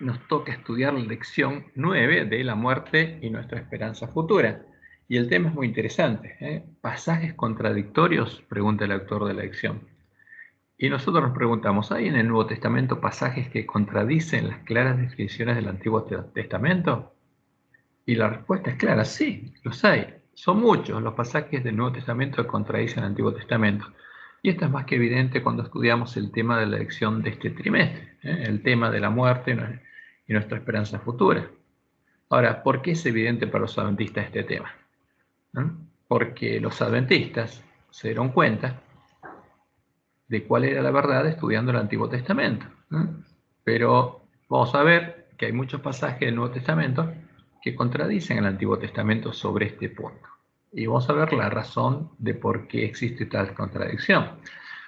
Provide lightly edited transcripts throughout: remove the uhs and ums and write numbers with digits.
nos toca estudiar la lección 9 de la muerte y nuestra esperanza futura. Y el tema es muy interesante, ¿eh? ¿Pasajes contradictorios?, pregunta el autor de la lección. Y nosotros nos preguntamos, ¿hay en el Nuevo Testamento pasajes que contradicen las claras definiciones del Antiguo Testamento? Y la respuesta es clara, sí, los hay. Son muchos los pasajes del Nuevo Testamento que contradicen el Antiguo Testamento. Y esto es más que evidente cuando estudiamos el tema de la lección de este trimestre, ¿eh? El tema de la muerte y nuestra esperanza futura. Ahora, ¿por qué es evidente para los adventistas este tema? ¿No? Porque los adventistas se dieron cuenta de cuál era la verdad estudiando el Antiguo Testamento, ¿no? Pero vamos a ver que hay muchos pasajes del Nuevo Testamento que contradicen el Antiguo Testamento sobre este punto. Y vamos a ver la razón de por qué existe tal contradicción.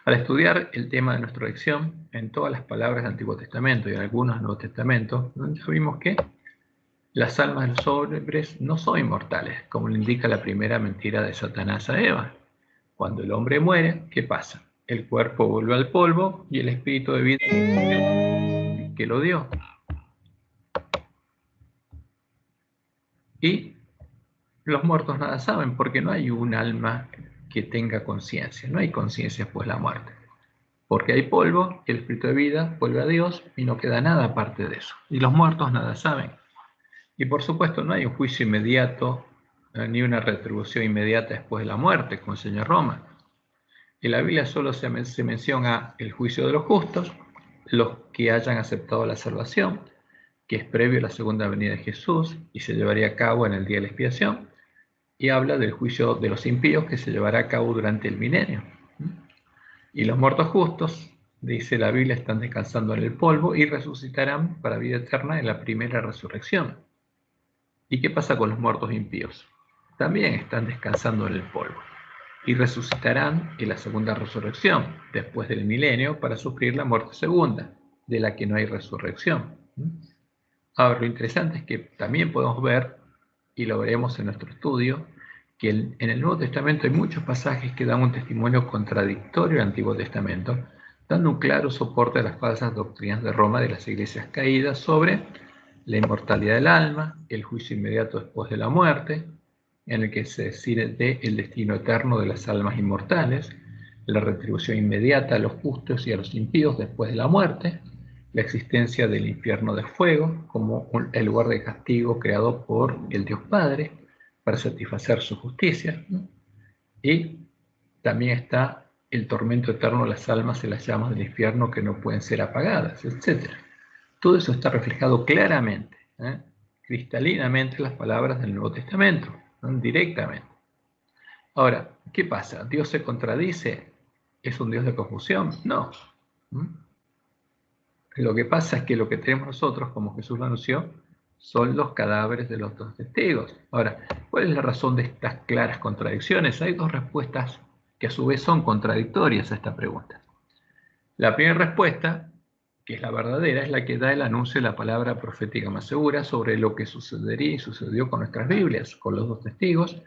Al estudiar el tema de nuestra lección, en todas las palabras del Antiguo Testamento y en algunos del Nuevo Testamento, ya vimos que las almas de los hombres no son inmortales, como le indica la primera mentira de Satanás a Eva. Cuando el hombre muere, ¿qué pasa? El cuerpo vuelve al polvo y el espíritu de vida que lo dio. Y los muertos nada saben, porque no hay un alma que tenga conciencia, no hay conciencia después de la muerte. Porque hay polvo, el espíritu de vida vuelve a Dios y no queda nada aparte de eso. Y los muertos nada saben. Y por supuesto no hay un juicio inmediato, ni una retribución inmediata después de la muerte, como enseña Roma. En la Biblia solo se menciona el juicio de los justos, los que hayan aceptado la salvación, que es previo a la segunda venida de Jesús y se llevaría a cabo en el día de la expiación, y habla del juicio de los impíos que se llevará a cabo durante el milenio. Y los muertos justos, dice la Biblia, están descansando en el polvo y resucitarán para vida eterna en la primera resurrección. ¿Y qué pasa con los muertos impíos? También están descansando en el polvo y resucitarán en la segunda resurrección, después del milenio, para sufrir la muerte segunda, de la que no hay resurrección. Ahora, lo interesante es que también podemos ver, y lo veremos en nuestro estudio, que en el Nuevo Testamento hay muchos pasajes que dan un testimonio contradictorio al Antiguo Testamento, dando un claro soporte a las falsas doctrinas de Roma de las iglesias caídas sobre la inmortalidad del alma, el juicio inmediato después de la muerte, en el que se decide el destino eterno de las almas inmortales, la retribución inmediata a los justos y a los impíos después de la muerte, la existencia del infierno de fuego como el lugar de castigo creado por el Dios Padre para satisfacer su justicia, ¿no? Y también está el tormento eterno de las almas en las llamas del infierno que no pueden ser apagadas, etc. Todo eso está reflejado claramente, cristalinamente en las palabras del Nuevo Testamento, ¿no? Directamente. Ahora, ¿qué pasa? ¿Dios se contradice? ¿Es un Dios de confusión? No. Lo que pasa es que lo que tenemos nosotros, como Jesús lo anunció, son los cadáveres de los dos testigos. Ahora, ¿cuál es la razón de estas claras contradicciones? Hay dos respuestas que a su vez son contradictorias a esta pregunta. La primera respuesta, que es la verdadera, es la que da el anuncio de la palabra profética más segura sobre lo que sucedería y sucedió con nuestras Biblias, con los dos testigos,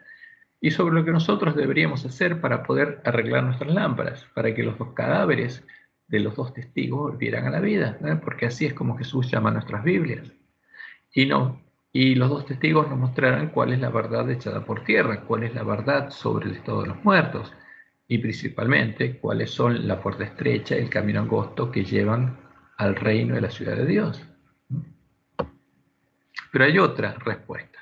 y sobre lo que nosotros deberíamos hacer para poder arreglar nuestras lámparas, para que los dos cadáveres de los dos testigos volvieran a la vida, ¿no? Porque así es como Jesús llama a nuestras Biblias. Y los dos testigos nos mostrarán cuál es la verdad echada por tierra, cuál es la verdad sobre el estado de los muertos, y principalmente cuáles son la puerta estrecha y el camino angosto que llevan al reino de la ciudad de Dios. Pero hay otra respuesta,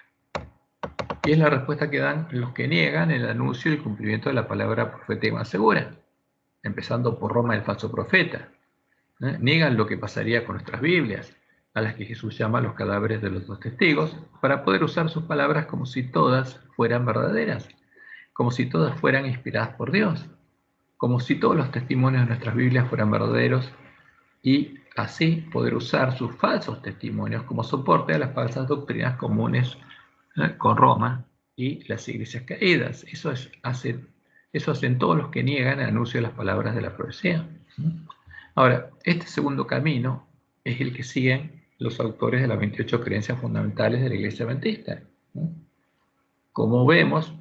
y es la respuesta que dan los que niegan el anuncio y el cumplimiento de la palabra profética más segura, empezando por Roma el falso profeta. Niegan lo que pasaría con nuestras Biblias, a las que Jesús llama los cadáveres de los dos testigos, para poder usar sus palabras como si todas fueran verdaderas, como si todas fueran inspiradas por Dios, como si todos los testimonios de nuestras Biblias fueran verdaderos, y así poder usar sus falsos testimonios como soporte a las falsas doctrinas comunes con Roma y las iglesias caídas. Eso hacen todos los que niegan el anuncio de las palabras de la profecía. Ahora, este segundo camino es el que siguen los autores de las 28 creencias fundamentales de la Iglesia Adventista. Como vemos,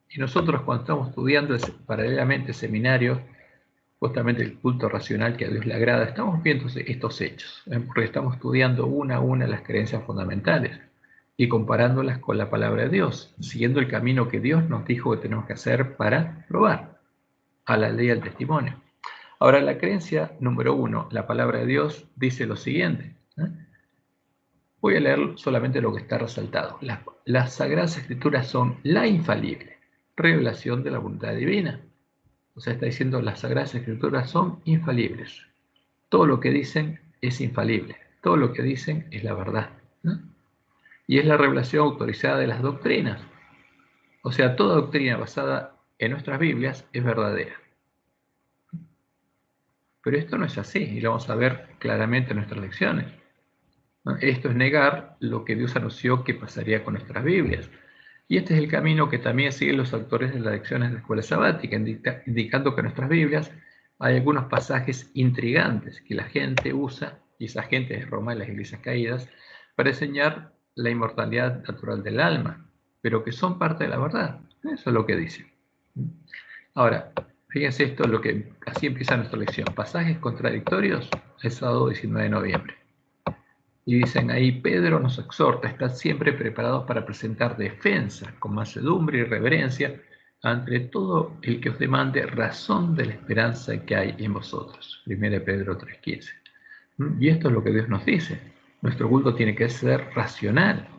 y nosotros cuando estamos estudiando paralelamente seminarios justamente el culto racional que a Dios le agrada, estamos viendo estos hechos, porque estamos estudiando una a una las creencias fundamentales y comparándolas con la palabra de Dios, siguiendo el camino que Dios nos dijo que tenemos que hacer para probar a la ley del testimonio. Ahora, la creencia número 1, la palabra de Dios, dice lo siguiente. Voy a leer solamente lo que está resaltado. Las Sagradas Escrituras son la infalible revelación de la voluntad divina. O sea, está diciendo las Sagradas Escrituras son infalibles. Todo lo que dicen es infalible. Todo lo que dicen es la verdad. Y es la revelación autorizada de las doctrinas. O sea, toda doctrina basada en nuestras Biblias es verdadera. Pero esto no es así, y lo vamos a ver claramente en nuestras lecciones. Esto es negar lo que Dios anunció que pasaría con nuestras Biblias. Y este es el camino que también siguen los autores de las lecciones de la escuela sabática, indicando que en nuestras Biblias hay algunos pasajes intrigantes que la gente usa, y esa gente es Roma y las iglesias caídas, para enseñar la inmortalidad natural del alma, pero que son parte de la verdad. Eso es lo que dice. Ahora, fíjense esto, así empieza nuestra lección. Pasajes contradictorios, el sábado 19 de noviembre. Y dicen ahí, Pedro nos exhorta a estar siempre preparados para presentar defensa con mansedumbre y reverencia ante todo el que os demande razón de la esperanza que hay en vosotros. 1 Pedro 3:15. Y esto es lo que Dios nos dice. Nuestro culto tiene que ser racional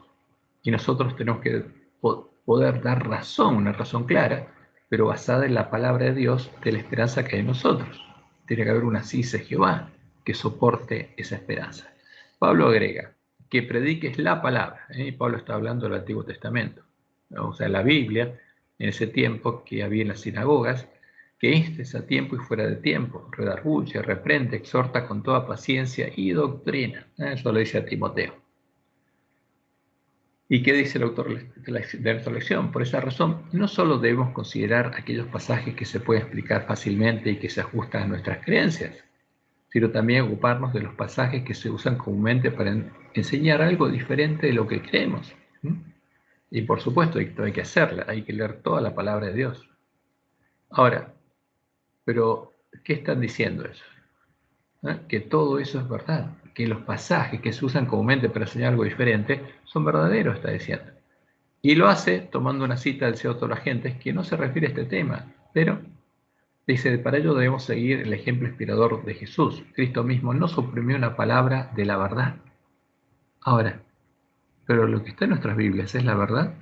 y nosotros tenemos que poder dar razón, una razón clara, pero basada en la palabra de Dios de la esperanza que hay en nosotros. Tiene que haber una asís de Jehová que soporte esa esperanza. Pablo agrega que prediques la palabra, y Pablo está hablando del Antiguo Testamento, o sea, la Biblia, en ese tiempo que había en las sinagogas, que instes a tiempo y fuera de tiempo, redarguye, reprende, exhorta con toda paciencia y doctrina. Eso lo dice a Timoteo. ¿Y qué dice el autor de nuestra lección? Por esa razón, no solo debemos considerar aquellos pasajes que se pueden explicar fácilmente y que se ajustan a nuestras creencias, sino también ocuparnos de los pasajes que se usan comúnmente para enseñar algo diferente de lo que creemos. Y por supuesto, esto hay que hacerla, hay que leer toda la palabra de Dios. Ahora, pero, ¿qué están diciendo eso? Que todo eso es verdad, que los pasajes que se usan comúnmente para enseñar algo diferente son verdaderos, está diciendo. Y lo hace tomando una cita del CEO de las Gentes que no se refiere a este tema, pero dice, para ello debemos seguir el ejemplo inspirador de Jesús. Cristo mismo no suprimió una palabra de la verdad. Ahora, pero lo que está en nuestras Biblias es la verdad.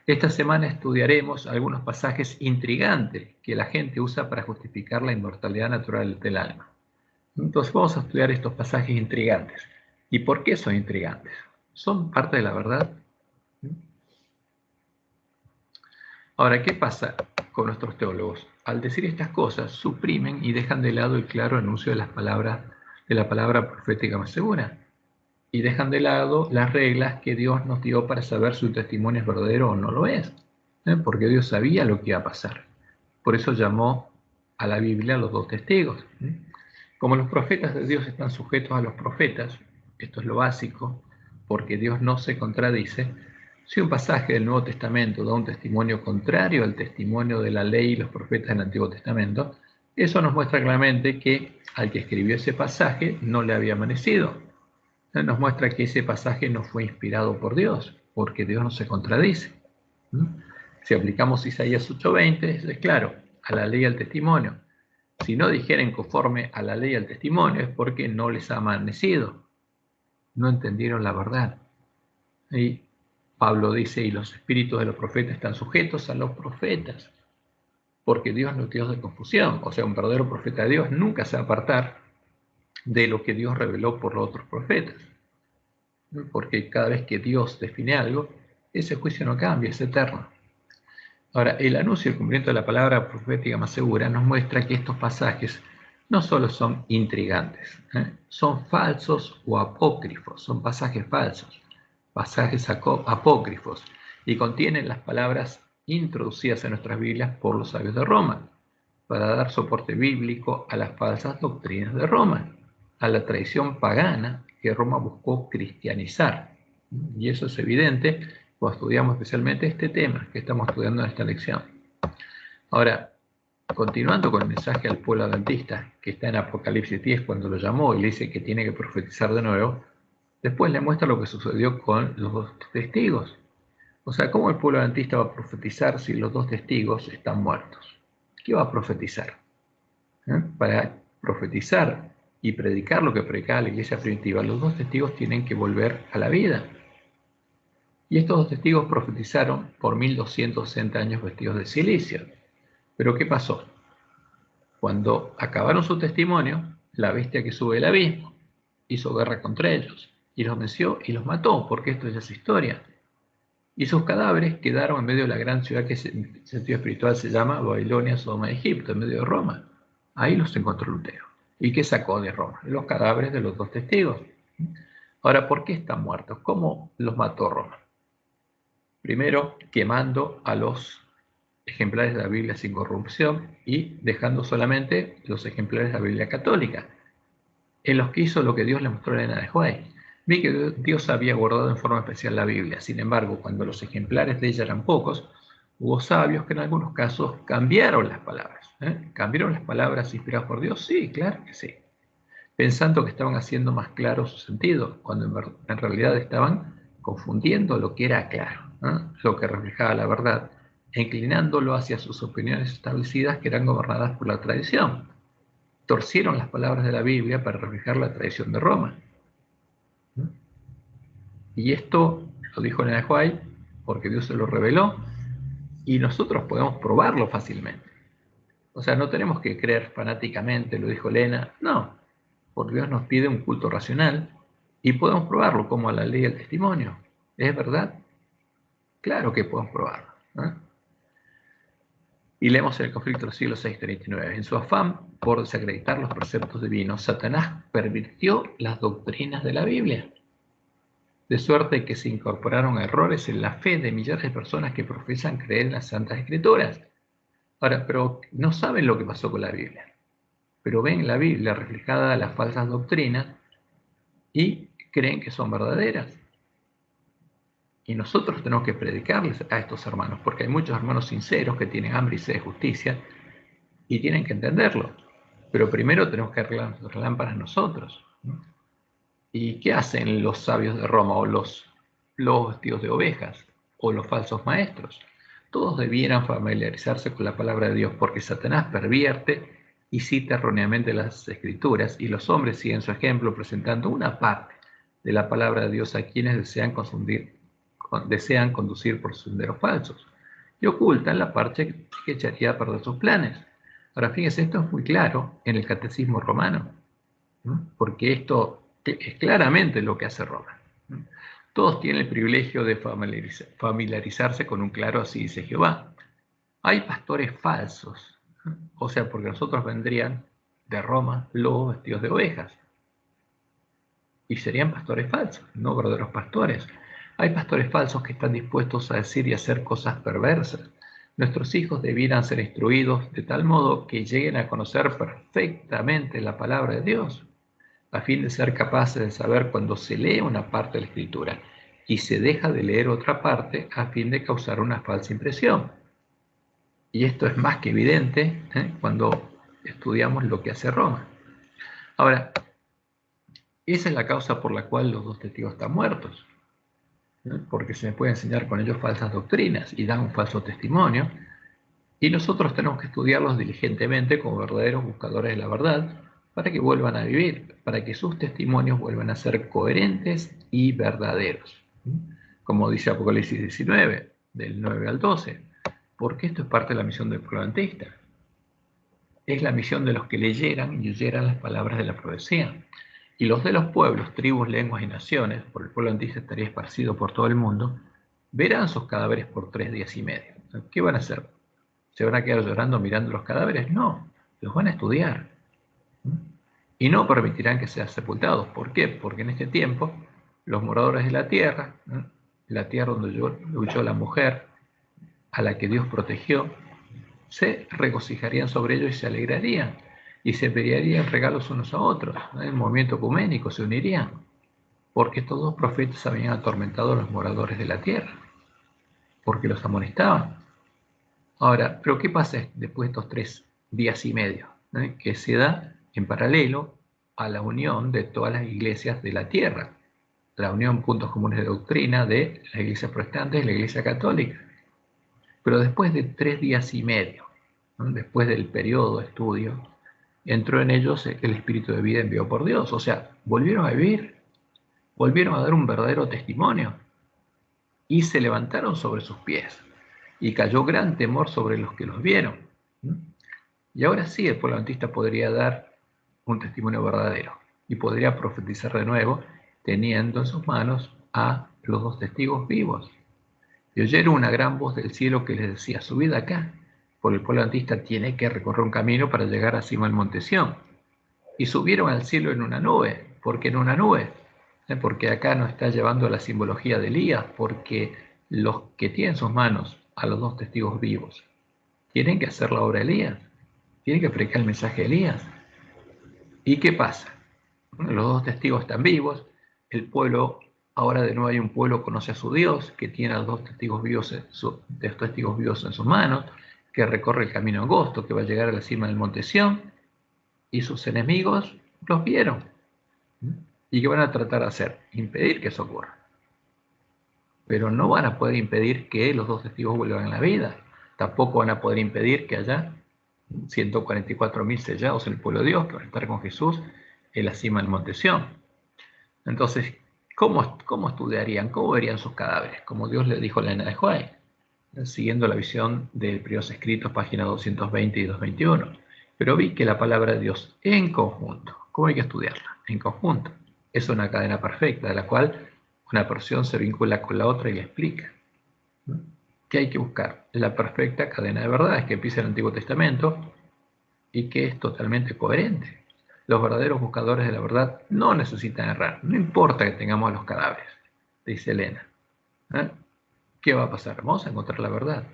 Esta semana estudiaremos algunos pasajes intrigantes que la gente usa para justificar la inmortalidad natural del alma. Entonces vamos a estudiar estos pasajes intrigantes. ¿Y por qué son intrigantes? ¿Son parte de la verdad? Ahora, ¿qué pasa con nuestros teólogos? Al decir estas cosas, suprimen y dejan de lado el claro anuncio de la palabra profética más segura. Y dejan de lado las reglas que Dios nos dio para saber si un testimonio es verdadero o no lo es. Porque Dios sabía lo que iba a pasar. Por eso llamó a la Biblia a los dos testigos. Como los profetas de Dios están sujetos a los profetas, esto es lo básico, porque Dios no se contradice. Si un pasaje del Nuevo Testamento da un testimonio contrario al testimonio de la ley y los profetas del Antiguo Testamento, eso nos muestra claramente que al que escribió ese pasaje no le había amanecido. Nos muestra que ese pasaje no fue inspirado por Dios, porque Dios no se contradice. Si aplicamos Isaías 8:20, es claro, a la ley y al testimonio. Si no dijeren conforme a la ley y al testimonio, es porque no les ha amanecido. No entendieron la verdad. Y Pablo dice, y los espíritus de los profetas están sujetos a los profetas, porque Dios no es Dios de confusión. O sea, un verdadero profeta de Dios nunca se va a apartar de lo que Dios reveló por los otros profetas. Porque cada vez que Dios define algo, ese juicio no cambia, es eterno. Ahora, el anuncio y el cumplimiento de la palabra profética más segura nos muestra que estos pasajes no solo son intrigantes, son falsos o apócrifos, son pasajes falsos, pasajes apócrifos, y contienen las palabras introducidas en nuestras Biblias por los sabios de Roma, para dar soporte bíblico a las falsas doctrinas de Roma, a la tradición pagana que Roma buscó cristianizar. Y eso es evidente cuando estudiamos especialmente este tema que estamos estudiando en esta lección. Ahora, continuando con el mensaje al pueblo adventista, que está en Apocalipsis 10 cuando lo llamó y le dice que tiene que profetizar de nuevo, después le muestra lo que sucedió con los dos testigos. O sea, ¿cómo el pueblo adventista va a profetizar si los dos testigos están muertos? ¿Qué va a profetizar? Para profetizar y predicar lo que predicaba la iglesia primitiva, los dos testigos tienen que volver a la vida. Y estos dos testigos profetizaron por 1260 años vestidos de silicio. Pero ¿qué pasó? Cuando acabaron su testimonio, la bestia que sube del abismo hizo guerra contra ellos y los venció y los mató, porque esto ya es historia. Y sus cadáveres quedaron en medio de la gran ciudad que en sentido espiritual se llama Babilonia, Sodoma y Egipto, en medio de Roma. Ahí los encontró Lutero. ¿Y qué sacó de Roma? Los cadáveres de los dos testigos. Ahora, ¿por qué están muertos? ¿Cómo los mató Roma? Primero, quemando a los ejemplares de la Biblia sin corrupción y dejando solamente los ejemplares de la Biblia católica, en los que hizo lo que Dios le mostró a Elena de White. Vi que Dios había guardado en forma especial la Biblia. Sin embargo, cuando los ejemplares de ella eran pocos, hubo sabios que en algunos casos cambiaron las palabras. ¿Cambiaron las palabras inspiradas por Dios? Sí, claro que sí. Pensando que estaban haciendo más claro su sentido, cuando en realidad estaban confundiendo lo que era claro, lo que reflejaba la verdad, e inclinándolo hacia sus opiniones establecidas que eran gobernadas por la tradición. Torcieron las palabras de la Biblia para reflejar la tradición de Roma. Y esto lo dijo Elena White porque Dios se lo reveló y nosotros podemos probarlo fácilmente. O sea, no tenemos que creer fanáticamente, lo dijo Elena, no, porque Dios nos pide un culto racional y podemos probarlo como la ley del testimonio. ¿Es verdad? Claro que podemos probarlo. Y leemos el conflicto del siglo 639. En su afán por desacreditar los preceptos divinos, Satanás pervirtió las doctrinas de la Biblia, de suerte que se incorporaron errores en la fe de millares de personas que profesan creer en las Santas Escrituras. Ahora, pero no saben lo que pasó con la Biblia, pero ven la Biblia reflejada a las falsas doctrinas y creen que son verdaderas. Y nosotros tenemos que predicarles a estos hermanos, porque hay muchos hermanos sinceros que tienen hambre y sed de justicia y tienen que entenderlo. Pero primero tenemos que arreglar las lámparas nosotros. ¿Y qué hacen los sabios de Roma o los vestidos de ovejas o los falsos maestros? Todos debieran familiarizarse con la palabra de Dios, porque Satanás pervierte y cita erróneamente las escrituras y los hombres siguen su ejemplo presentando una parte de la palabra de Dios a quienes desean conducir por senderos falsos y ocultan la parte que echaría a perder sus planes. Ahora, fíjense, esto es muy claro en el Catecismo Romano, porque esto es claramente lo que hace Roma. Todos tienen el privilegio de familiarizarse con un claro así dice Jehová. Hay pastores falsos, o sea, porque nosotros vendrían de Roma lobos vestidos de ovejas, y serían pastores falsos, no verdaderos pastores. Hay pastores falsos que están dispuestos a decir y hacer cosas perversas. Nuestros hijos debieran ser instruidos de tal modo que lleguen a conocer perfectamente la palabra de Dios, a fin de ser capaces de saber cuando se lee una parte de la Escritura y se deja de leer otra parte a fin de causar una falsa impresión. Y esto es más que evidente cuando estudiamos lo que hace Roma. Ahora, esa es la causa por la cual los dos testigos están muertos, porque se les puede enseñar con ellos falsas doctrinas y dan un falso testimonio, y nosotros tenemos que estudiarlos diligentemente como verdaderos buscadores de la verdad, para que vuelvan a vivir, para que sus testimonios vuelvan a ser coherentes y verdaderos. Como dice Apocalipsis 19, del 9 al 12, porque esto es parte de la misión del pueblo adventista. Es la misión de los que leyeran y oyeran las palabras de la profecía. Y los de los pueblos, tribus, lenguas y naciones, por el pueblo adventista estaría esparcido por todo el mundo, verán sus cadáveres por 3 días y medio. ¿Qué van a hacer? ¿Se van a quedar llorando mirando los cadáveres? No, los van a estudiar. Y no permitirán que sean sepultados. ¿Por qué? Porque en este tiempo los moradores de la tierra donde huyó la mujer, a la que Dios protegió, se regocijarían sobre ellos y se alegrarían, y se enviarían regalos unos a otros. En el movimiento ecuménico se unirían, porque estos dos profetas habían atormentado a los moradores de la tierra, porque los amonestaban. Ahora, ¿pero qué pasa después de estos 3 días y medio, que se da en paralelo a la unión de todas las iglesias de la tierra, la unión puntos comunes de doctrina de la iglesia protestante y la iglesia católica. Pero después de 3 días y medio, después del periodo de estudio, entró en ellos el espíritu de vida enviado por Dios. O sea, volvieron a vivir, volvieron a dar un verdadero testimonio y se levantaron sobre sus pies y cayó gran temor sobre los que los vieron. Y ahora sí, el pueblo adventista podría dar un testimonio verdadero y podría profetizar de nuevo teniendo en sus manos a los 2 testigos vivos. Y oyeron una gran voz del cielo que les decía: subid acá, porque el pueblo adventista tiene que recorrer un camino para llegar a cima del monte Sión. Y subieron al cielo en una nube. ¿Por qué en una nube? Porque acá nos está llevando la simbología de Elías, porque los que tienen en sus manos a los 2 testigos vivos tienen que hacer la obra de Elías, tienen que predicar el mensaje de Elías. ¿Y qué pasa? Los 2 testigos están vivos, el pueblo, ahora de nuevo hay un pueblo que conoce a su Dios, que tiene a los 2 testigos vivos, en sus manos, que recorre el camino angosto, que va a llegar a la cima del monte Sión, y sus enemigos los vieron. ¿Y qué van a tratar de hacer? Impedir que eso ocurra. Pero no van a poder impedir que los 2 testigos vuelvan a la vida. Tampoco van a poder impedir que haya 144.000 sellados en el pueblo de Dios para estar con Jesús en la cima del monte Sión. Entonces, ¿cómo estudiarían? ¿Cómo verían sus cadáveres? Como Dios le dijo a la nena de Joai, siguiendo la visión de Primeros Escritos, páginas 220 y 221. Pero vi que la palabra de Dios en conjunto, ¿cómo hay que estudiarla? En conjunto. Es una cadena perfecta, de la cual una porción se vincula con la otra y la explica. ¿Qué hay que buscar? La perfecta cadena de verdades que empieza en el Antiguo Testamento y que es totalmente coherente. Los verdaderos buscadores de la verdad no necesitan errar, no importa que tengamos los cadáveres, dice Elena. ¿Qué va a pasar? Vamos a encontrar la verdad,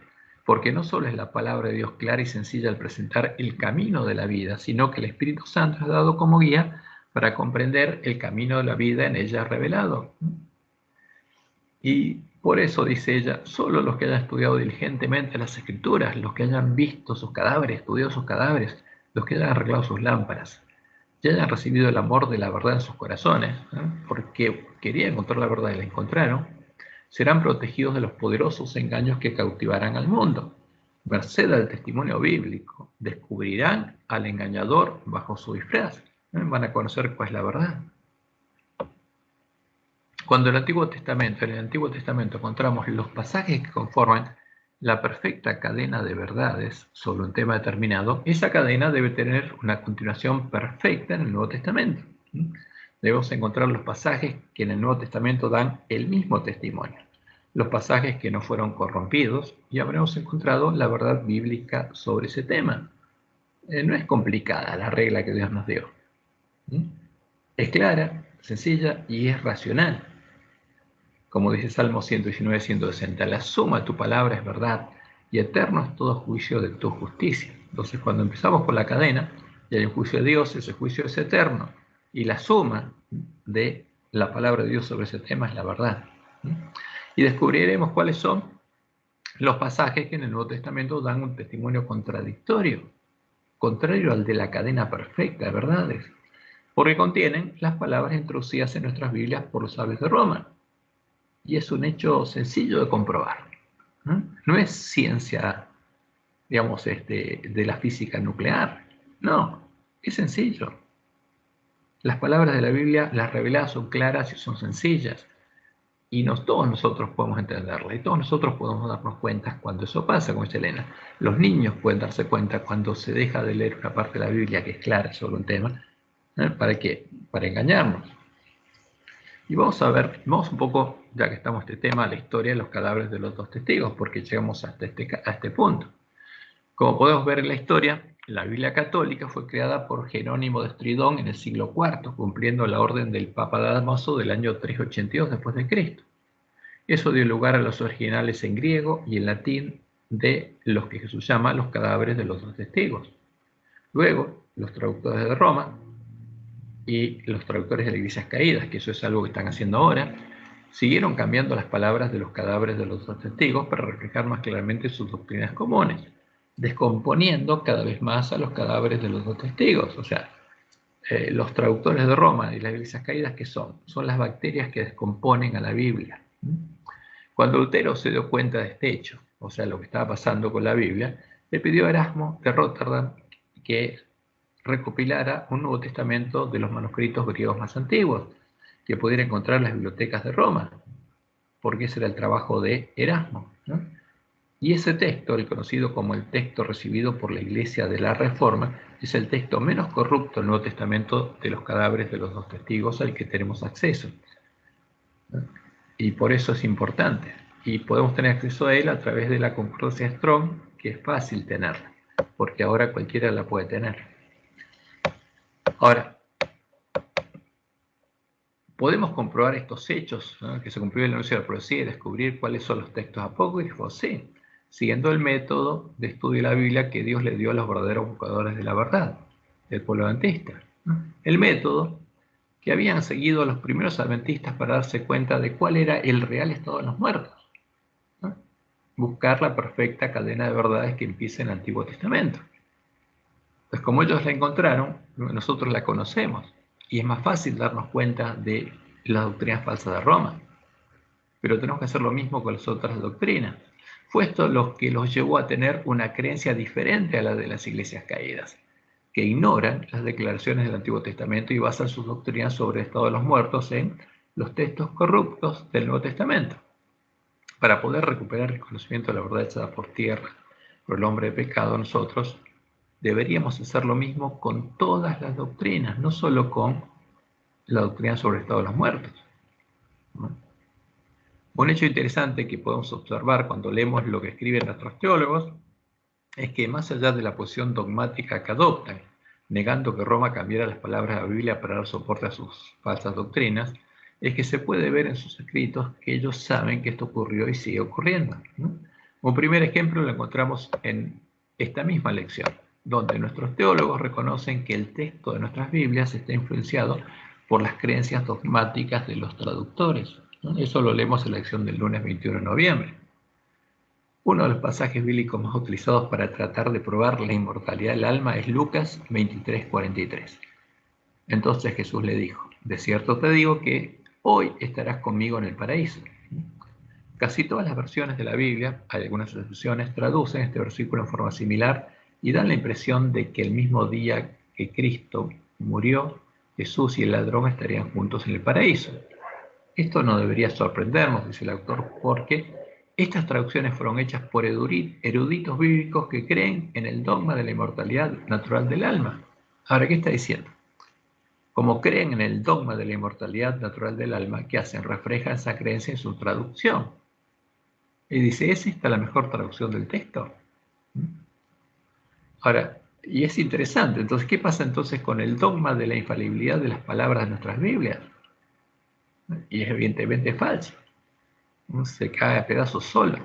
porque no solo es la palabra de Dios clara y sencilla al presentar el camino de la vida, sino que el Espíritu Santo es dado como guía para comprender el camino de la vida en ella revelado. Y por eso, dice ella, solo los que hayan estudiado diligentemente las Escrituras, los que hayan visto sus cadáveres, estudiado sus cadáveres, los que hayan arreglado sus lámparas, ya hayan recibido el amor de la verdad en sus corazones, porque querían encontrar la verdad y la encontraron, serán protegidos de los poderosos engaños que cautivarán al mundo. Merced al testimonio bíblico, descubrirán al engañador bajo su disfraz. Van a conocer cuál es la verdad. Cuando en el Antiguo Testamento encontramos los pasajes que conforman la perfecta cadena de verdades sobre un tema determinado, esa cadena debe tener una continuación perfecta en el Nuevo Testamento. Debemos encontrar los pasajes que en el Nuevo Testamento dan el mismo testimonio, los pasajes que no fueron corrompidos, y habremos encontrado la verdad bíblica sobre ese tema. No es complicada la regla que Dios nos dio. Es clara, sencilla y es racional. Como dice Salmo 119, 160, la suma de tu palabra es verdad y eterno es todo juicio de tu justicia. Entonces, cuando empezamos por la cadena, y hay un juicio de Dios, ese juicio es eterno. Y la suma de la palabra de Dios sobre ese tema es la verdad. Y descubriremos cuáles son los pasajes que en el Nuevo Testamento dan un testimonio contradictorio, contrario al de la cadena perfecta de verdades, porque contienen las palabras introducidas en nuestras Biblias por los sabios de Roma. Y es un hecho sencillo de comprobar. No es ciencia, digamos, de la física nuclear. No, es sencillo. Las palabras de la Biblia, las reveladas, son claras y son sencillas. Y todos nosotros podemos entenderla. Y todos nosotros podemos darnos cuenta cuando eso pasa, como dice Elena. Los niños pueden darse cuenta cuando se deja de leer una parte de la Biblia que es clara sobre un tema. ¿Para qué? Para engañarnos. Y vamos a ver, vamos un poco, ya que estamos en este tema, la historia de los cadáveres de los 2 testigos, porque llegamos hasta este punto. Como podemos ver en la historia, la Biblia católica fue creada por Jerónimo de Estridón en el siglo IV, cumpliendo la orden del Papa Damaso del año 382 después de Cristo. Eso dio lugar a los originales en griego y en latín de los que Jesús llama los cadáveres de los 2 testigos. Luego, los traductores de Roma y los traductores de las iglesias caídas, que eso es algo que están haciendo ahora, siguieron cambiando las palabras de los cadáveres de los 2 testigos para reflejar más claramente sus doctrinas comunes. descomponiendo cada vez más a los cadáveres de los dos testigos. O sea, los traductores de Roma y las iglesias caídas, ¿qué son? Son las bacterias que descomponen a la Biblia. Cuando Lutero se dio cuenta de este hecho, o sea, lo que estaba pasando con la Biblia, le pidió a Erasmo de Rotterdam que recopilara un Nuevo Testamento de los manuscritos griegos más antiguos, que pudiera encontrar en las bibliotecas de Roma, porque ese era el trabajo de Erasmo, ¿no? Y ese texto, el conocido como el texto recibido por la Iglesia de la Reforma, es el texto menos corrupto del Nuevo Testamento de los cadáveres de los dos testigos al que tenemos acceso. Y por eso es importante. Y podemos tener acceso a él a través de la concordancia Strong, que es fácil tenerla, porque ahora cualquiera la puede tener. Ahora, ¿podemos comprobar estos hechos, ¿no?, que se cumplió en el anuncio de la profecía y descubrir cuáles son los textos apócrifos? Sí, siguiendo el método de estudio de la Biblia que Dios le dio a los verdaderos buscadores de la verdad, del pueblo adventista. El método que habían seguido los primeros adventistas para darse cuenta de cuál era el real estado de los muertos, ¿no? Buscar la perfecta cadena de verdades que empieza en el Antiguo Testamento. Pues como ellos la encontraron, nosotros la conocemos, y es más fácil darnos cuenta de las doctrinas falsas de Roma. Pero tenemos que hacer lo mismo con las otras doctrinas. Fue esto lo que los llevó a tener una creencia diferente a la de las iglesias caídas, que ignoran las declaraciones del Antiguo Testamento y basan sus doctrinas sobre el estado de los muertos en los textos corruptos del Nuevo Testamento. Para poder recuperar el conocimiento de la verdad echada por tierra por el hombre de pecado, nosotros deberíamos hacer lo mismo con todas las doctrinas, no solo con la doctrina sobre el estado de los muertos, ¿no? Un hecho interesante que podemos observar cuando leemos lo que escriben nuestros teólogos es que más allá de la posición dogmática que adoptan, negando que Roma cambiara las palabras de la Biblia para dar soporte a sus falsas doctrinas, es que se puede ver en sus escritos que ellos saben que esto ocurrió y sigue ocurriendo, ¿no? Un primer ejemplo lo encontramos en esta misma lección, donde nuestros teólogos reconocen que el texto de nuestras Biblias está influenciado por las creencias dogmáticas de los traductores, ¿no? Eso lo leemos en la lección del lunes 21 de noviembre. Uno de los pasajes bíblicos más utilizados para tratar de probar la inmortalidad del alma es Lucas 23:43. Entonces Jesús le dijo: de cierto te digo que hoy estarás conmigo en el paraíso. Casi todas las versiones de la Biblia, hay algunas excepciones, traducen este versículo en forma similar y dan la impresión de que el mismo día que Cristo murió, Jesús y el ladrón estarían juntos en el paraíso. Esto no debería sorprendernos, dice el autor, porque estas traducciones fueron hechas por eruditos bíblicos que creen en el dogma de la inmortalidad natural del alma. Ahora, ¿qué está diciendo? Como creen en el dogma de la inmortalidad natural del alma, ¿qué hacen? Reflejan esa creencia en su traducción. Y dice, ¿es esta la mejor traducción del texto? Ahora, y es interesante, entonces, ¿qué pasa entonces con el dogma de la infalibilidad de las palabras de nuestras Biblias? Y es evidentemente falso. Se cae a pedazos solo.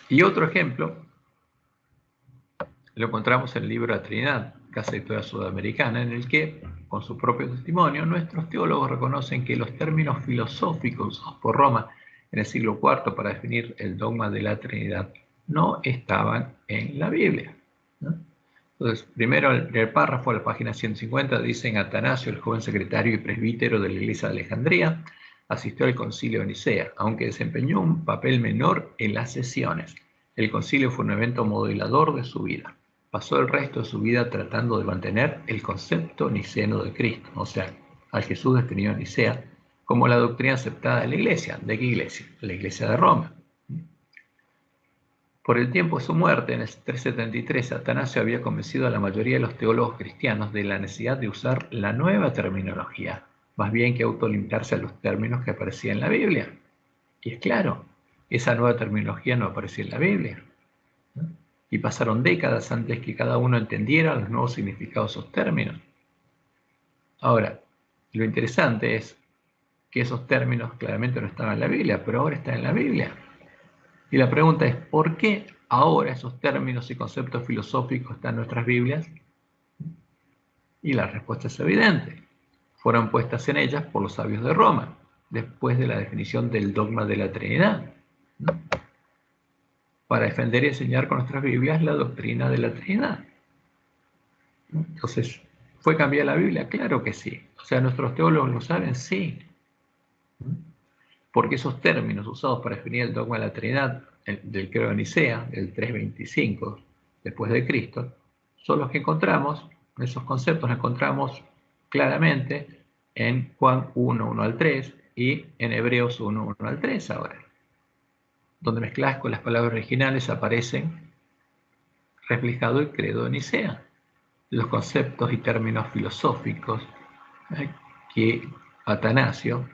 Y otro ejemplo lo encontramos en el libro de la Trinidad, Casa de Historia Sudamericana, en el que, con su propio testimonio, nuestros teólogos reconocen que los términos filosóficos usados por Roma en el siglo IV para definir el dogma de la Trinidad no estaban en la Biblia, ¿no? Entonces, primero el párrafo, a la página 150, dicen: Atanasio, el joven secretario y presbítero de la iglesia de Alejandría, asistió al concilio de Nicea, aunque desempeñó un papel menor en las sesiones. El concilio fue un evento modelador de su vida. Pasó el resto de su vida tratando de mantener el concepto niceno de Cristo, o sea, al Jesús definido en Nicea, como la doctrina aceptada de la iglesia. ¿De qué iglesia? La iglesia de Roma. Por el tiempo de su muerte, en el 373, Atanasio había convencido a la mayoría de los teólogos cristianos de la necesidad de usar la nueva terminología, más bien que autolimitarse a los términos que aparecían en la Biblia. Y es claro, esa nueva terminología no aparecía en la Biblia, ¿no? Y pasaron décadas antes que cada uno entendiera los nuevos significados de esos términos. Ahora, lo interesante es que esos términos claramente no estaban en la Biblia, pero ahora están en la Biblia. Y la pregunta es, ¿por qué ahora esos términos y conceptos filosóficos están en nuestras Biblias? Y la respuesta es evidente. Fueron puestas en ellas por los sabios de Roma, después de la definición del dogma de la Trinidad, ¿no? para defender y enseñar con nuestras Biblias la doctrina de la Trinidad. Entonces, ¿fue cambiada la Biblia? Claro que sí. O sea, ¿nuestros teólogos lo saben? Sí. Porque esos términos usados para definir el dogma de la Trinidad del Credo de Nicea, del 325 después de Cristo, son los que encontramos, esos conceptos los encontramos claramente en Juan 1, 1 al 3 y en Hebreos 1, 1 al 3 ahora, donde mezcladas con las palabras originales aparecen reflejado el Credo de Nicea, los conceptos y términos filosóficos que Atanasio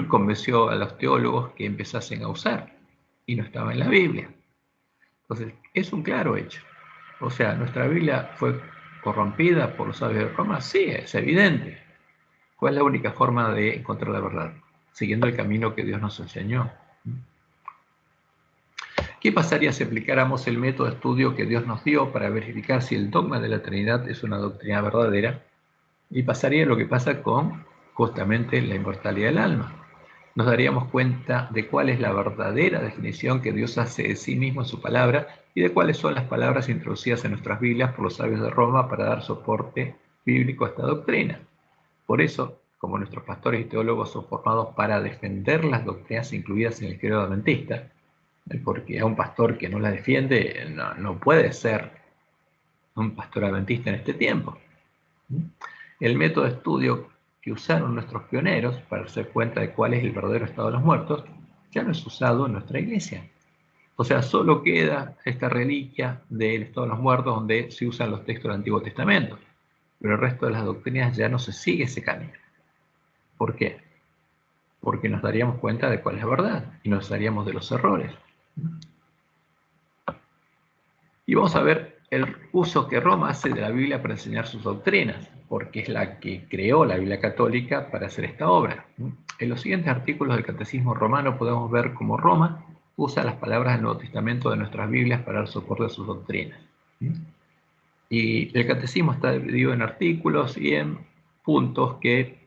convenció a los teólogos que empezasen a usar y no estaba en la Biblia. Entonces, es un claro hecho. O sea, ¿nuestra Biblia fue corrompida por los sabios de Roma? Sí, es evidente. ¿Cuál es la única forma de encontrar la verdad? Siguiendo el camino que Dios nos enseñó. ¿Qué pasaría si aplicáramos el método de estudio que Dios nos dio para verificar si el dogma de la Trinidad es una doctrina verdadera? Y pasaría lo que pasa con justamente la inmortalidad del alma. Nos daríamos cuenta de cuál es la verdadera definición que Dios hace de sí mismo en su palabra y de cuáles son las palabras introducidas en nuestras Biblias por los sabios de Roma para dar soporte bíblico a esta doctrina. Por eso, como nuestros pastores y teólogos son formados para defender las doctrinas incluidas en el credo adventista, porque a un pastor que no la defiende no puede ser un pastor adventista en este tiempo. El método de estudio que usaron nuestros pioneros para darse cuenta de cuál es el verdadero estado de los muertos ya no es usado en nuestra iglesia. O sea, solo queda esta reliquia del estado de los muertos donde se usan los textos del Antiguo Testamento, pero el resto de las doctrinas ya no se sigue ese camino. ¿Por qué? Porque nos daríamos cuenta de cuál es la verdad y nos daríamos de los errores. Y vamos a ver el uso que Roma hace de la Biblia para enseñar sus doctrinas, porque es la que creó la Biblia católica para hacer esta obra. En los siguientes artículos del Catecismo Romano podemos ver cómo Roma usa las palabras del Nuevo Testamento de nuestras Biblias para dar soporte a sus doctrinas. Y el Catecismo está dividido en artículos y en puntos que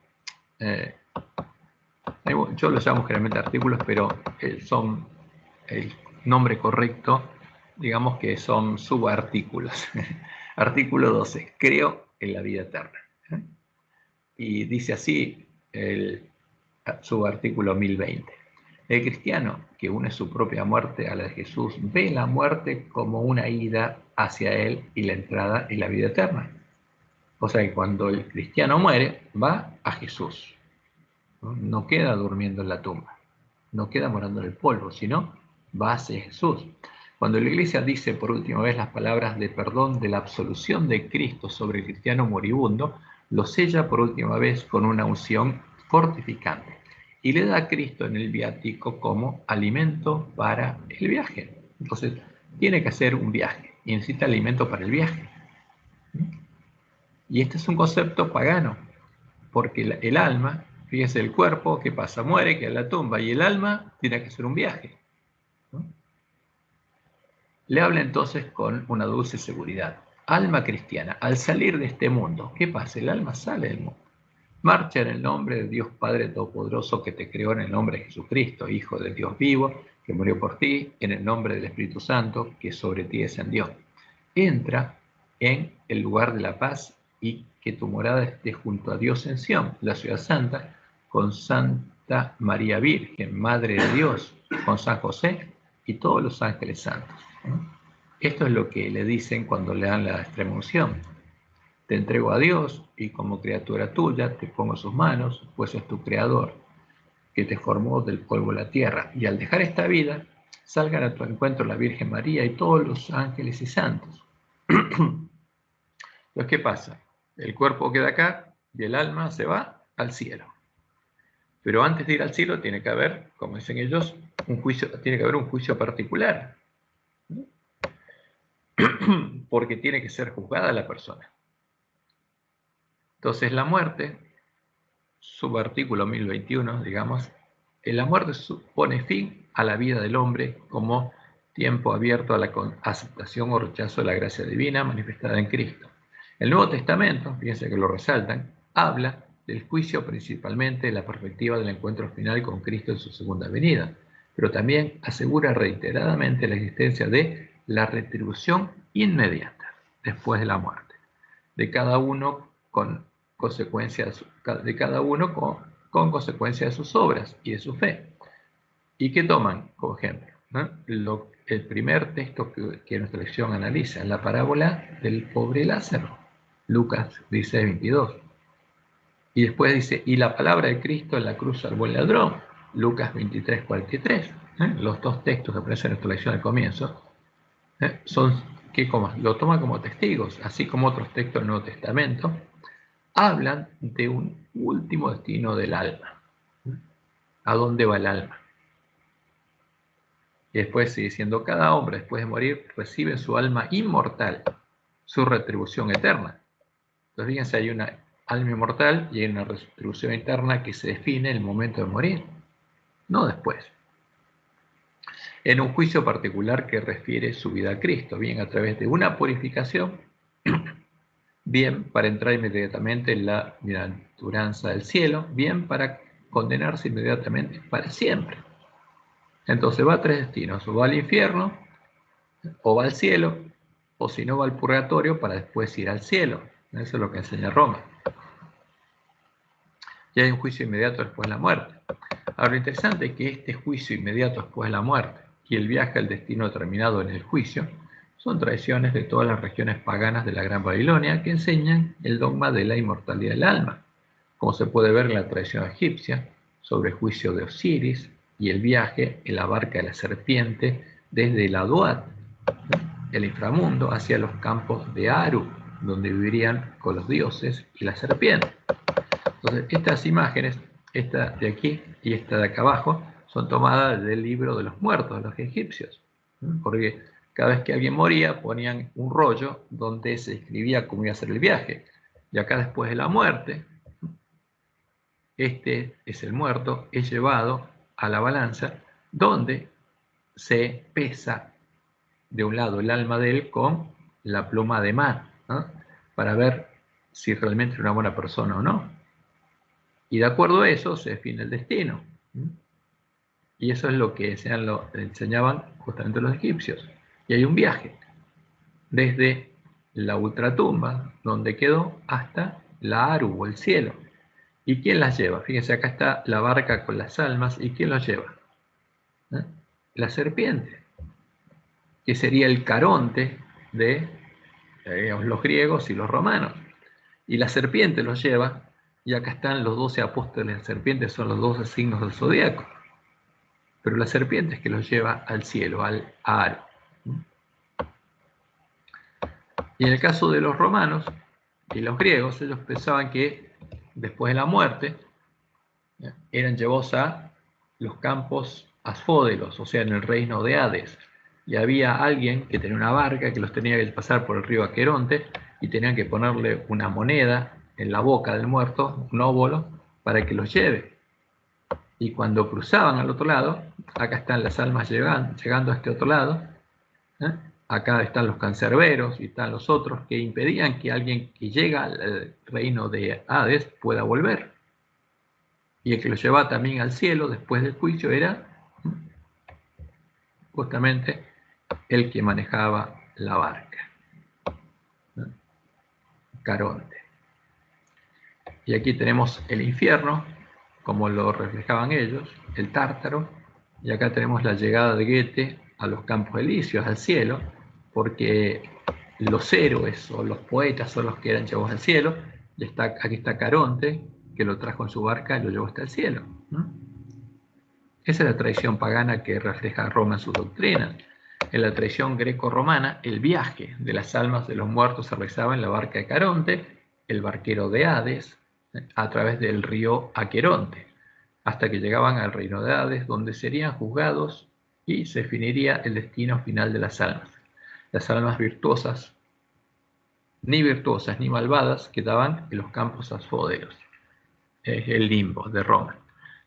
yo los llamo generalmente artículos, pero son el nombre correcto, digamos que son subartículos. Artículo 12, creo en la vida eterna. Y dice así el subartículo 1020. El cristiano que une su propia muerte a la de Jesús ve la muerte como una ida hacia él y la entrada en la vida eterna. O sea que cuando el cristiano muere, va a Jesús. No queda durmiendo en la tumba, no queda morando en el polvo, sino va hacia Jesús. Cuando la iglesia dice por última vez las palabras de perdón de la absolución de Cristo sobre el cristiano moribundo, lo sella por última vez con una unción fortificante y le da a Cristo en el viático como alimento para el viaje. Entonces, tiene que hacer un viaje y necesita alimento para el viaje. Y este es un concepto pagano, porque el alma, fíjese, el cuerpo, ¿qué pasa? Muere, queda en la tumba, y el alma tiene que hacer un viaje, ¿no? Le habla entonces con una dulce seguridad. Alma cristiana, al salir de este mundo, ¿qué pasa? El alma sale del mundo. Marcha en el nombre de Dios Padre Todopoderoso que te creó, en el nombre de Jesucristo, Hijo del Dios vivo, que murió por ti, en el nombre del Espíritu Santo, que sobre ti descendió. Entra en el lugar de la paz y que tu morada esté junto a Dios en Sión, la ciudad santa, con Santa María Virgen, Madre de Dios, con San José y todos los ángeles santos. Esto es lo que le dicen cuando le dan la extrema unción. Te entrego a Dios y como criatura tuya te pongo en sus manos, pues es tu creador, que te formó del polvo de la tierra. Y al dejar esta vida, salgan a tu encuentro la Virgen María y todos los ángeles y santos. Entonces, ¿qué pasa? El cuerpo queda acá y el alma se va al cielo. Pero antes de ir al cielo tiene que haber, como dicen ellos, un juicio, tiene que haber un juicio particular. Porque tiene que ser juzgada la persona. Entonces la muerte, subartículo 1021, digamos, la muerte pone fin a la vida del hombre como tiempo abierto a la aceptación o rechazo de la gracia divina manifestada en Cristo. El Nuevo Testamento, fíjense que lo resaltan, habla del juicio principalmente de la perspectiva del encuentro final con Cristo en su segunda venida. pero también asegura reiteradamente la existencia de la retribución inmediata después de la muerte, de cada uno con consecuencias de cada uno con consecuencia de sus obras y de su fe. ¿Y qué toman como ejemplo? ¿No? El primer texto que nuestra lección analiza, la parábola del pobre Lázaro, Lucas 16:22. Y después dice, y la palabra de Cristo en la cruz salvó al ladrón, Lucas 23:43. Los dos textos que aparecen en nuestra lección al comienzo son que lo toma como testigos, así como otros textos del Nuevo Testamento, hablan de un último destino del alma. ¿A dónde va el alma? Y después sigue diciendo, cada hombre después de morir recibe en su alma inmortal su retribución eterna. Entonces fíjense, hay una alma inmortal y hay una retribución eterna que se define en el momento de morir, no después. En un juicio particular que refiere su vida a Cristo, bien a través de una purificación, bien para entrar inmediatamente en la bienaventuranza del cielo, bien para condenarse inmediatamente para siempre. Entonces va a tres destinos, o va al infierno, o va al cielo, o si no va al purgatorio para después ir al cielo. Eso es lo que enseña Roma. Y hay un juicio inmediato después de la muerte. Ahora, lo interesante es que este juicio inmediato después de la muerte y el viaje al destino determinado en el juicio son tradiciones de todas las regiones paganas de la Gran Babilonia que enseñan el dogma de la inmortalidad del alma, como se puede ver en la tradición egipcia sobre el juicio de Osiris y el viaje en la barca de la serpiente desde el Aduat, el inframundo, hacia los campos de Aru, donde vivirían con los dioses y la serpiente. Entonces, estas imágenes, esta de aquí y esta de acá abajo, son tomadas del libro de los muertos de los egipcios, porque cada vez que alguien moría ponían un rollo donde se escribía cómo iba a ser el viaje. Y acá después de la muerte, este es el muerto, es llevado a la balanza donde se pesa de un lado el alma de él con la pluma de mar, ¿no? Para ver si realmente es una buena persona o no. Y de acuerdo a eso se define el destino. Y eso es lo que enseñaban justamente los egipcios. Y hay un viaje desde la ultratumba, donde quedó, hasta la Aru, o el cielo. ¿Y quién las lleva? Fíjense, acá está la barca con las almas. ¿Y quién los lleva? La serpiente, que sería el Caronte de los griegos y los romanos. Y la serpiente los lleva, y acá están los 12 apóstoles de la serpiente, son los 12 signos del zodiaco. Pero la serpiente es que los lleva al cielo, al Aru. Y en el caso de los romanos y los griegos, ellos pensaban que después de la muerte eran llevados a los campos asfódelos, o sea, en el reino de Hades. Y había alguien que tenía una barca que los tenía que pasar por el río Aqueronte y tenían que ponerle una moneda en la boca del muerto, un óvulo, para que los lleve. Y cuando cruzaban al otro lado, acá están las almas llegando a este otro lado, acá están los cancerberos y están los otros que impedían que alguien que llega al reino de Hades pueda volver. Y el que lo llevaba también al cielo después del juicio era justamente el que manejaba la barca, Caronte. Y aquí tenemos el infierno, como lo reflejaban ellos, el Tártaro, y acá tenemos la llegada de Goethe a los campos elíseos, al cielo, porque los héroes o los poetas son los que eran llevados al cielo, y aquí está Caronte, que lo trajo en su barca y lo llevó hasta el cielo. Esa es la tradición pagana que refleja Roma en su doctrina. En la tradición greco-romana, el viaje de las almas de los muertos se realizaba en la barca de Caronte, el barquero de Hades, a través del río Aqueronte, hasta que llegaban al reino de Hades, donde serían juzgados y se definiría el destino final de las almas. Las almas virtuosas ni malvadas, quedaban en los campos asfóderos, el limbo de Roma.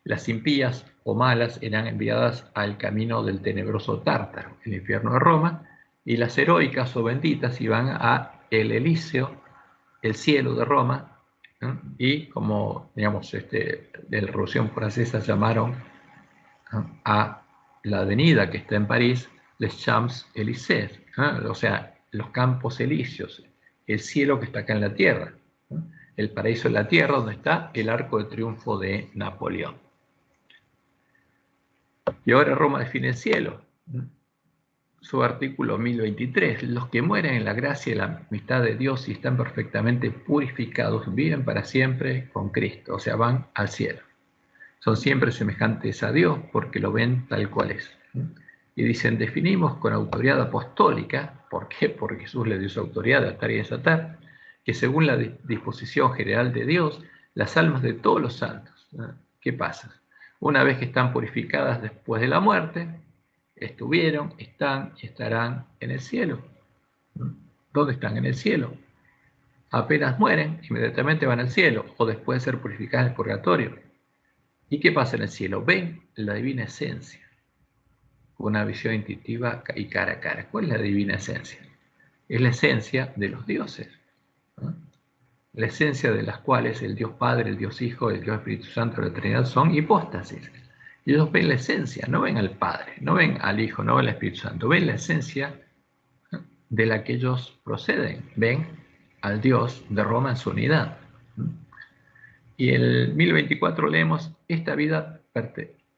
Las impías o malas eran enviadas al camino del tenebroso Tártaro, el infierno de Roma, y las heroicas o benditas iban a el Elíseo, el cielo de Roma, ¿no? Y como, digamos, de la Revolución Francesa llamaron, ¿no?, a la avenida que está en París, Les Champs-Élysées, o sea, los campos elíseos, el cielo que está acá en la tierra, el paraíso en la tierra donde está el arco de triunfo de Napoleón. Y ahora Roma define el cielo. Su artículo 1023, los que mueren en la gracia y la amistad de Dios y están perfectamente purificados, viven para siempre con Cristo, o sea, van al cielo. Son siempre semejantes a Dios porque lo ven tal cual es. Y dicen, definimos con autoridad apostólica, ¿por qué? Porque Jesús le dio su autoridad de atar y desatar, que según la disposición general de Dios, las almas de todos los santos, ¿qué pasa? Una vez que están purificadas después de la muerte, estuvieron, están y estarán en el cielo. ¿Dónde están? En el cielo. Apenas mueren, inmediatamente van al cielo, o después de ser purificadas en el purgatorio. ¿Y qué pasa en el cielo? Ven la divina esencia, una visión intuitiva y cara a cara. ¿Cuál es la divina esencia? Es la esencia de los dioses, ¿no? La esencia de las cuales el Dios Padre, el Dios Hijo, el Dios Espíritu Santo, la Trinidad son hipóstasis. Y ellos ven la esencia, no ven al Padre, no ven al Hijo, no ven al Espíritu Santo, ven la esencia de la que ellos proceden, ven al Dios de Roma en su unidad. Y en el 1024 leemos, esta vida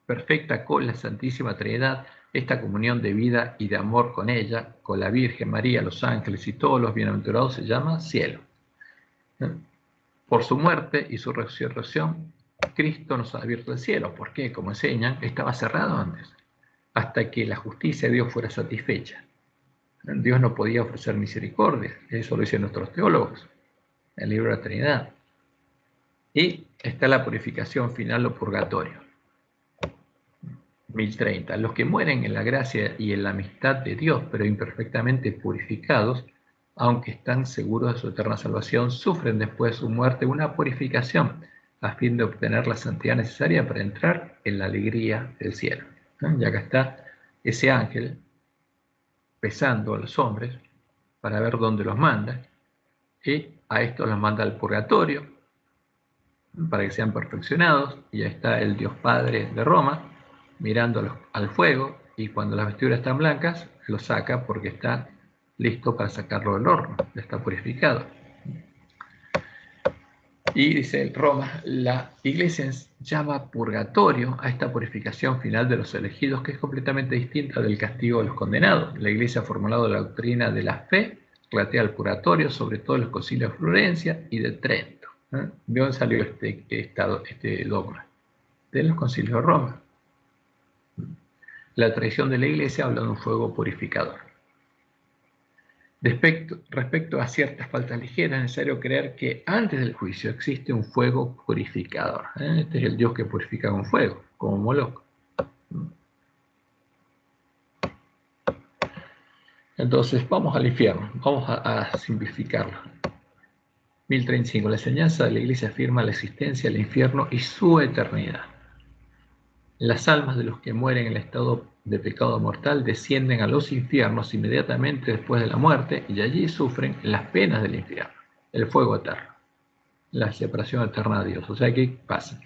perfecta con la Santísima Trinidad, esta comunión de vida y de amor con ella, con la Virgen María, los ángeles y todos los bienaventurados, se llama cielo. Por su muerte y su resurrección, Cristo nos ha abierto el cielo, porque, como enseñan, estaba cerrado antes, hasta que la justicia de Dios fuera satisfecha. Dios no podía ofrecer misericordia, eso lo dicen nuestros teólogos, en el libro de la Trinidad. Y está la purificación final o purgatorio. 1030. Los que mueren en la gracia y en la amistad de Dios, pero imperfectamente purificados, aunque están seguros de su eterna salvación, sufren después de su muerte una purificación a fin de obtener la santidad necesaria para entrar en la alegría del cielo. Y acá está ese ángel pesando a los hombres para ver dónde los manda, y a estos los manda al purgatorio para que sean perfeccionados, y ahí está el Dios Padre de Roma mirando al fuego, y cuando las vestiduras están blancas, lo saca porque está listo para sacarlo del horno, ya está purificado. Y dice Roma, la Iglesia llama purgatorio a esta purificación final de los elegidos, que es completamente distinta del castigo de los condenados. La Iglesia ha formulado la doctrina de la fe relativa al purgatorio, sobre todo en los concilios de Florencia y de Trento. ¿De dónde salió este dogma? De los concilios de Roma. La tradición de la Iglesia habla de un fuego purificador. Respecto a ciertas faltas ligeras, es necesario creer que antes del juicio existe un fuego purificador. Este es el Dios que purifica con fuego, como Moloch. Entonces, vamos al infierno, vamos a simplificarlo. 1035. La enseñanza de la Iglesia afirma la existencia del infierno y su eternidad. Las almas de los que mueren en el estado de pecado mortal descienden a los infiernos inmediatamente después de la muerte, y allí sufren las penas del infierno, el fuego eterno, la separación eterna de Dios. O sea, ¿qué pasa?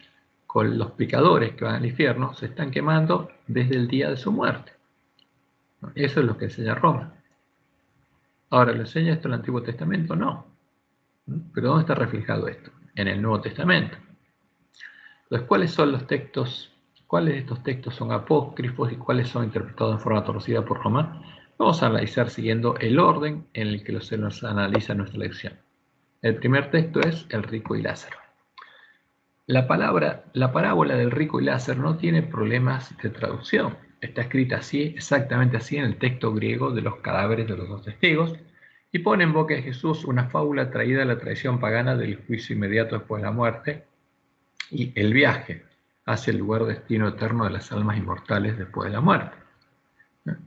Con los pecadores que van al infierno se están quemando desde el día de su muerte. Eso es lo que enseña Roma. Ahora, ¿lo enseña esto en el Antiguo Testamento? No. ¿Pero dónde está reflejado esto? En el Nuevo Testamento. Entonces, ¿cuáles son los textos? ¿Cuáles de estos textos son apócrifos y cuáles son interpretados en forma torcida por Roma? Vamos a analizar siguiendo el orden en el que se nos analiza nuestra lección. El primer texto es el rico y Lázaro. La parábola del rico y Lázaro no tiene problemas de traducción. Está escrita así, exactamente así, en el texto griego de los cadáveres de los dos testigos, y pone en boca de Jesús una fábula traída de la tradición pagana del juicio inmediato después de la muerte y el viaje hacia el lugar destino eterno de las almas inmortales después de la muerte.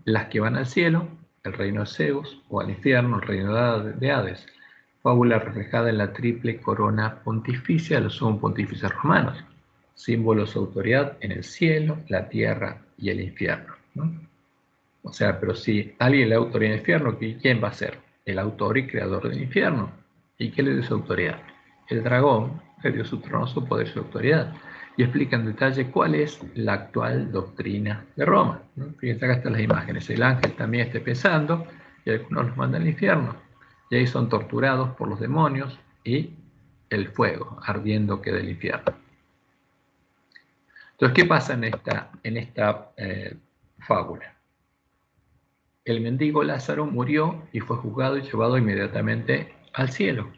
Las que van al cielo, el reino de Zeus, o al infierno, el reino de Hades. Fábula reflejada en la triple corona pontificia de los sumos pontífices romanos, símbolo de su autoridad en el cielo, la tierra y el infierno, ¿no? O sea, pero si alguien le da autoridad en el infierno, ¿quién va a ser? El autor y creador del infierno. ¿Y qué le dio su autoridad? El dragón le dio su trono, su poder y su autoridad. y explica en detalle cuál es la actual doctrina de Roma, ¿no? Fíjense, acá están las imágenes. El ángel también está pesando y algunos los mandan al infierno. Y ahí son torturados por los demonios y el fuego ardiendo que del infierno. Entonces, ¿qué pasa en esta fábula? El mendigo Lázaro murió y fue juzgado y llevado inmediatamente al cielo,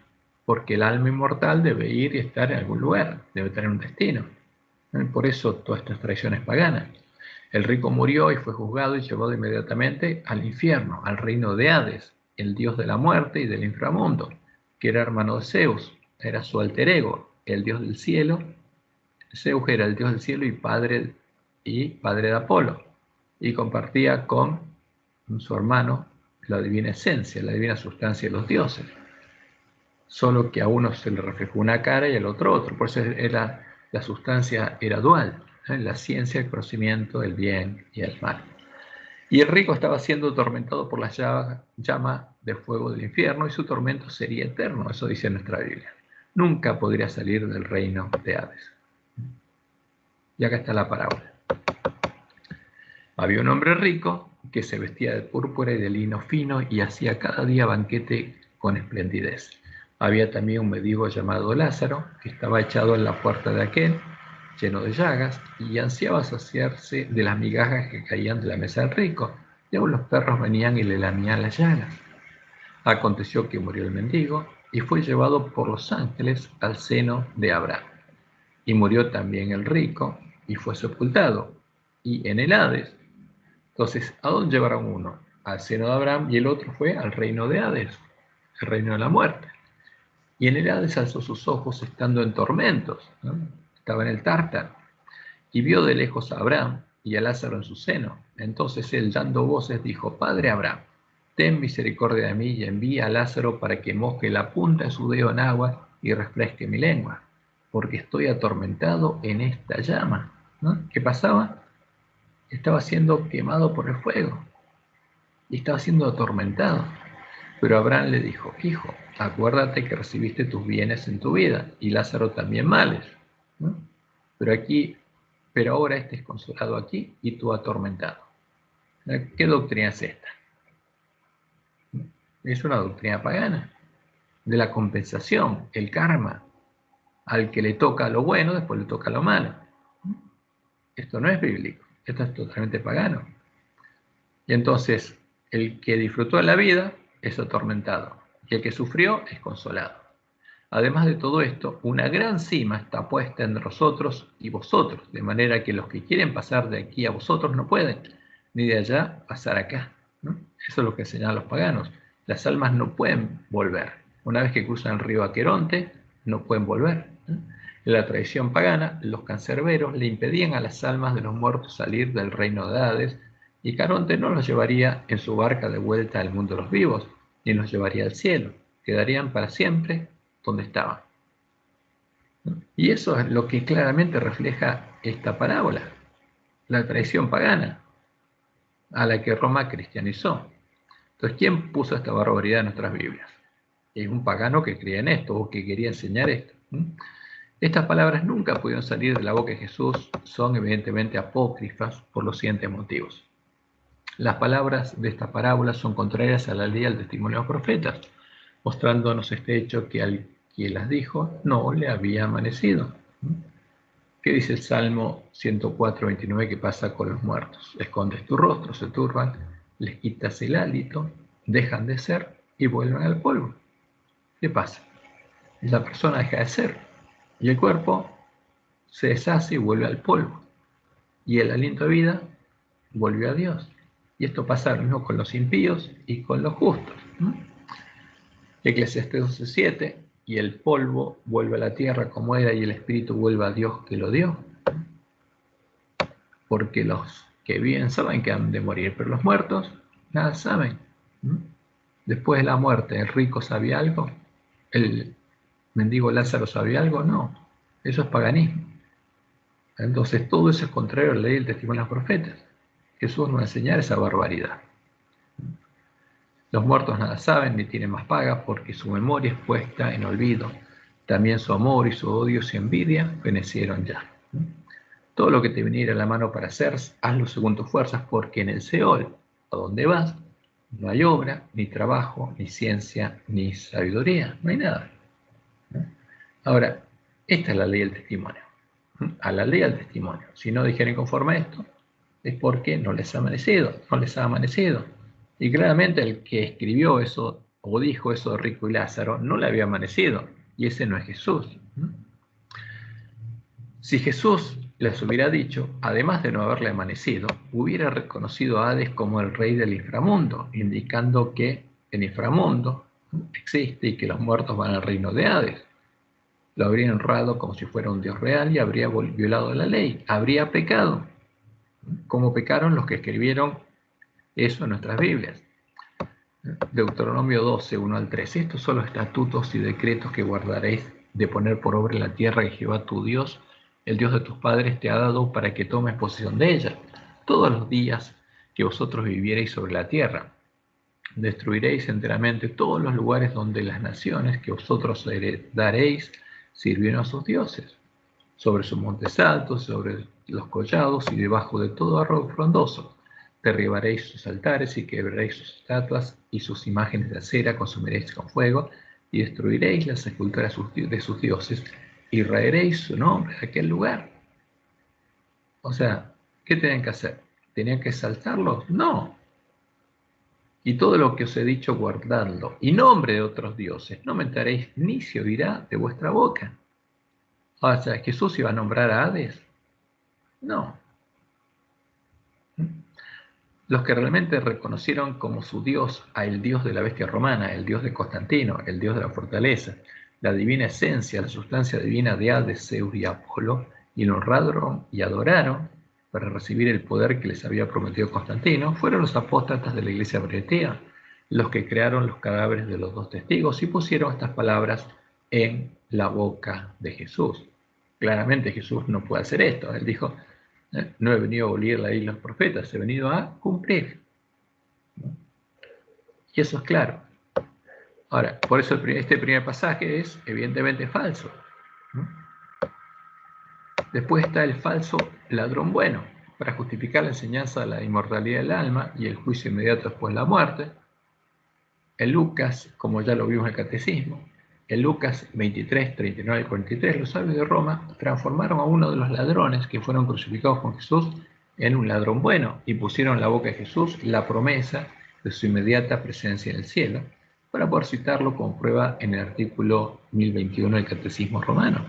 porque el alma inmortal debe ir y estar en algún lugar, debe tener un destino. Por eso todas estas tradiciones paganas. El rico murió y fue juzgado y llevado inmediatamente al infierno, al reino de Hades, el dios de la muerte y del inframundo, que era hermano de Zeus, era su alter ego, el dios del cielo. Zeus era el dios del cielo y padre de Apolo, y compartía con su hermano la divina esencia, la divina sustancia de los dioses. Solo que a uno se le reflejó una cara y al otro otro. Por eso la sustancia era dual, la ciencia, el conocimiento, el bien y el mal. Y el rico estaba siendo atormentado por la llama de fuego del infierno y su tormento sería eterno, eso dice nuestra Biblia. Nunca podría salir del reino de Hades. Y acá está la parábola. Había un hombre rico que se vestía de púrpura y de lino fino y hacía cada día banquete con esplendidez. Había también un mendigo llamado Lázaro, que estaba echado en la puerta de aquel, lleno de llagas, y ansiaba saciarse de las migajas que caían de la mesa del rico, y aún los perros venían y le lamían las llagas. Aconteció que murió el mendigo, y fue llevado por los ángeles al seno de Abraham. Y murió también el rico, y fue sepultado, y en el Hades. Entonces, ¿a dónde llevaron uno? Al seno de Abraham, y el otro fue al reino de Hades, el reino de la muerte. Y en el Hades alzó sus ojos estando en tormentos, ¿no? Estaba en el Tártaro, y vio de lejos a Abraham y a Lázaro en su seno. Entonces él, dando voces, dijo: Padre Abraham, ten misericordia de mí y envía a Lázaro para que moje la punta de su dedo en agua y refresque mi lengua, porque estoy atormentado en esta llama, ¿no? ¿Qué pasaba? Estaba siendo quemado por el fuego y estaba siendo atormentado. Pero Abraham le dijo: Hijo, acuérdate que recibiste tus bienes en tu vida y Lázaro también males, ¿no? Pero ahora estés consolado aquí y tú atormentado. ¿Qué doctrina es esta? Es una doctrina pagana de la compensación, el karma. Al que le toca lo bueno, después le toca lo malo. Esto no es bíblico, esto es totalmente pagano. Y entonces, el que disfrutó de la vida es atormentado, y el que sufrió es consolado. Además de todo esto, una gran cima está puesta entre nosotros y vosotros, de manera que los que quieren pasar de aquí a vosotros no pueden, ni de allá pasar acá, ¿no? Eso es lo que enseñan los paganos. Las almas no pueden volver. Una vez que cruzan el río Aqueronte, no pueden volver, ¿no? En la tradición pagana, los cancerberos le impedían a las almas de los muertos salir del reino de Hades, y Caronte no los llevaría en su barca de vuelta al mundo de los vivos, ni los llevaría al cielo. Quedarían para siempre donde estaban. Y eso es lo que claramente refleja esta parábola, la tradición pagana a la que Roma cristianizó. Entonces, ¿quién puso esta barbaridad en nuestras Biblias? Es un pagano que creía en esto o que quería enseñar esto. Estas palabras nunca pudieron salir de la boca de Jesús, son evidentemente apócrifas por los siguientes motivos. Las palabras de esta parábola son contrarias a la ley y al testimonio de los profetas, mostrándonos este hecho que al que las dijo no le había amanecido. ¿Qué dice el Salmo 104:29 que pasa con los muertos? Escondes tu rostro, se turban, les quitas el hálito, dejan de ser y vuelven al polvo. ¿Qué pasa? La persona deja de ser y el cuerpo se deshace y vuelve al polvo. Y el aliento de vida volvió a Dios. Y esto pasa lo mismo con los impíos y con los justos. Eclesiastés 12:7, y el polvo vuelve a la tierra como era y el espíritu vuelve a Dios que lo dio. Porque los que viven saben que han de morir, pero los muertos nada saben. Después de la muerte, ¿el rico sabía algo? ¿El mendigo Lázaro sabía algo? No, eso es paganismo. Entonces todo eso es contrario a la ley del testimonio de los profetas. Jesús nos va a enseñar esa barbaridad. Los muertos nada saben ni tienen más paga porque su memoria es puesta en olvido. También su amor y su odio y su envidia fenecieron ya. Todo lo que te viniera a la mano para hacer, hazlo según tus fuerzas, porque en el Seol, a donde vas, no hay obra, ni trabajo, ni ciencia, ni sabiduría, no hay nada. Ahora, esta es la ley del testimonio. A la ley del testimonio. Si no dijeren conforme a esto, es porque no les ha amanecido, no les ha amanecido. Y claramente el que escribió eso o dijo eso de Rico y Lázaro no le había amanecido, y ese no es Jesús. Si Jesús les hubiera dicho, además de no haberle amanecido, hubiera reconocido a Hades como el rey del inframundo, indicando que el inframundo existe y que los muertos van al reino de Hades. Lo habría honrado como si fuera un dios real y habría violado la ley, habría pecado, como pecaron los que escribieron eso en nuestras Biblias. Deuteronomio 12, 1 al 3. Estos son los estatutos y decretos que guardaréis de poner por obra en la tierra que Jehová tu Dios, el Dios de tus padres, te ha dado para que tomes posesión de ella, todos los días que vosotros viviereis sobre la tierra. Destruiréis enteramente todos los lugares donde las naciones que vosotros heredaréis sirvieron a sus dioses, sobre sus montes altos, sobre los collados y debajo de todo árbol frondoso. Derribaréis sus altares y quebraréis sus estatuas y sus imágenes de acera consumiréis con fuego y destruiréis las esculturas de sus dioses y raeréis su nombre de aquel lugar. O sea, ¿qué tenían que hacer? ¿Tenían que exaltarlos? No. Y todo lo que os he dicho, guardadlo. Y nombre de otros dioses, no mentaréis ni se oirá de vuestra boca. O sea, ¿Jesús iba a nombrar a Hades? No. Los que realmente reconocieron como su Dios a el Dios de la bestia romana, el Dios de Constantino, el Dios de la fortaleza, la divina esencia, la sustancia divina de Hades, Zeus y Apolo, y lo honraron y adoraron para recibir el poder que les había prometido Constantino, fueron los apóstatas de la iglesia bretea, los que crearon los cadáveres de los dos testigos y pusieron estas palabras en la boca de Jesús. Claramente Jesús no puede hacer esto. Él dijo, no he venido a abolir la ley de los profetas, he venido a cumplir. Y eso es claro. Ahora, por eso este primer pasaje es evidentemente falso. Después está el falso ladrón bueno, para justificar la enseñanza de la inmortalidad del alma y el juicio inmediato después de la muerte. En Lucas, como ya lo vimos en el Catecismo, en Lucas 23, 39 y 43, los sabios de Roma transformaron a uno de los ladrones que fueron crucificados con Jesús en un ladrón bueno y pusieron en la boca de Jesús la promesa de su inmediata presencia en el cielo, para poder citarlo como prueba en el artículo 1021 del Catecismo Romano.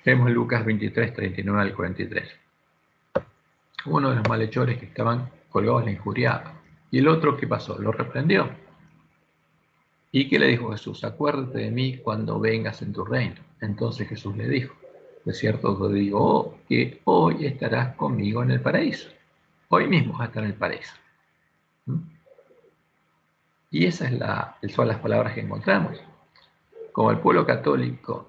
Vemos Lucas 23, 39 al 43. Uno de los malhechores que estaban colgados le injuriaba. ¿Y el otro qué pasó? Lo reprendió. ¿Y qué le dijo Jesús? Acuérdate de mí cuando vengas en tu reino. Entonces Jesús le dijo, de cierto te digo que hoy estarás conmigo en el paraíso. Hoy mismo vas a estar en el paraíso. Y esas son las palabras que encontramos. Como al pueblo católico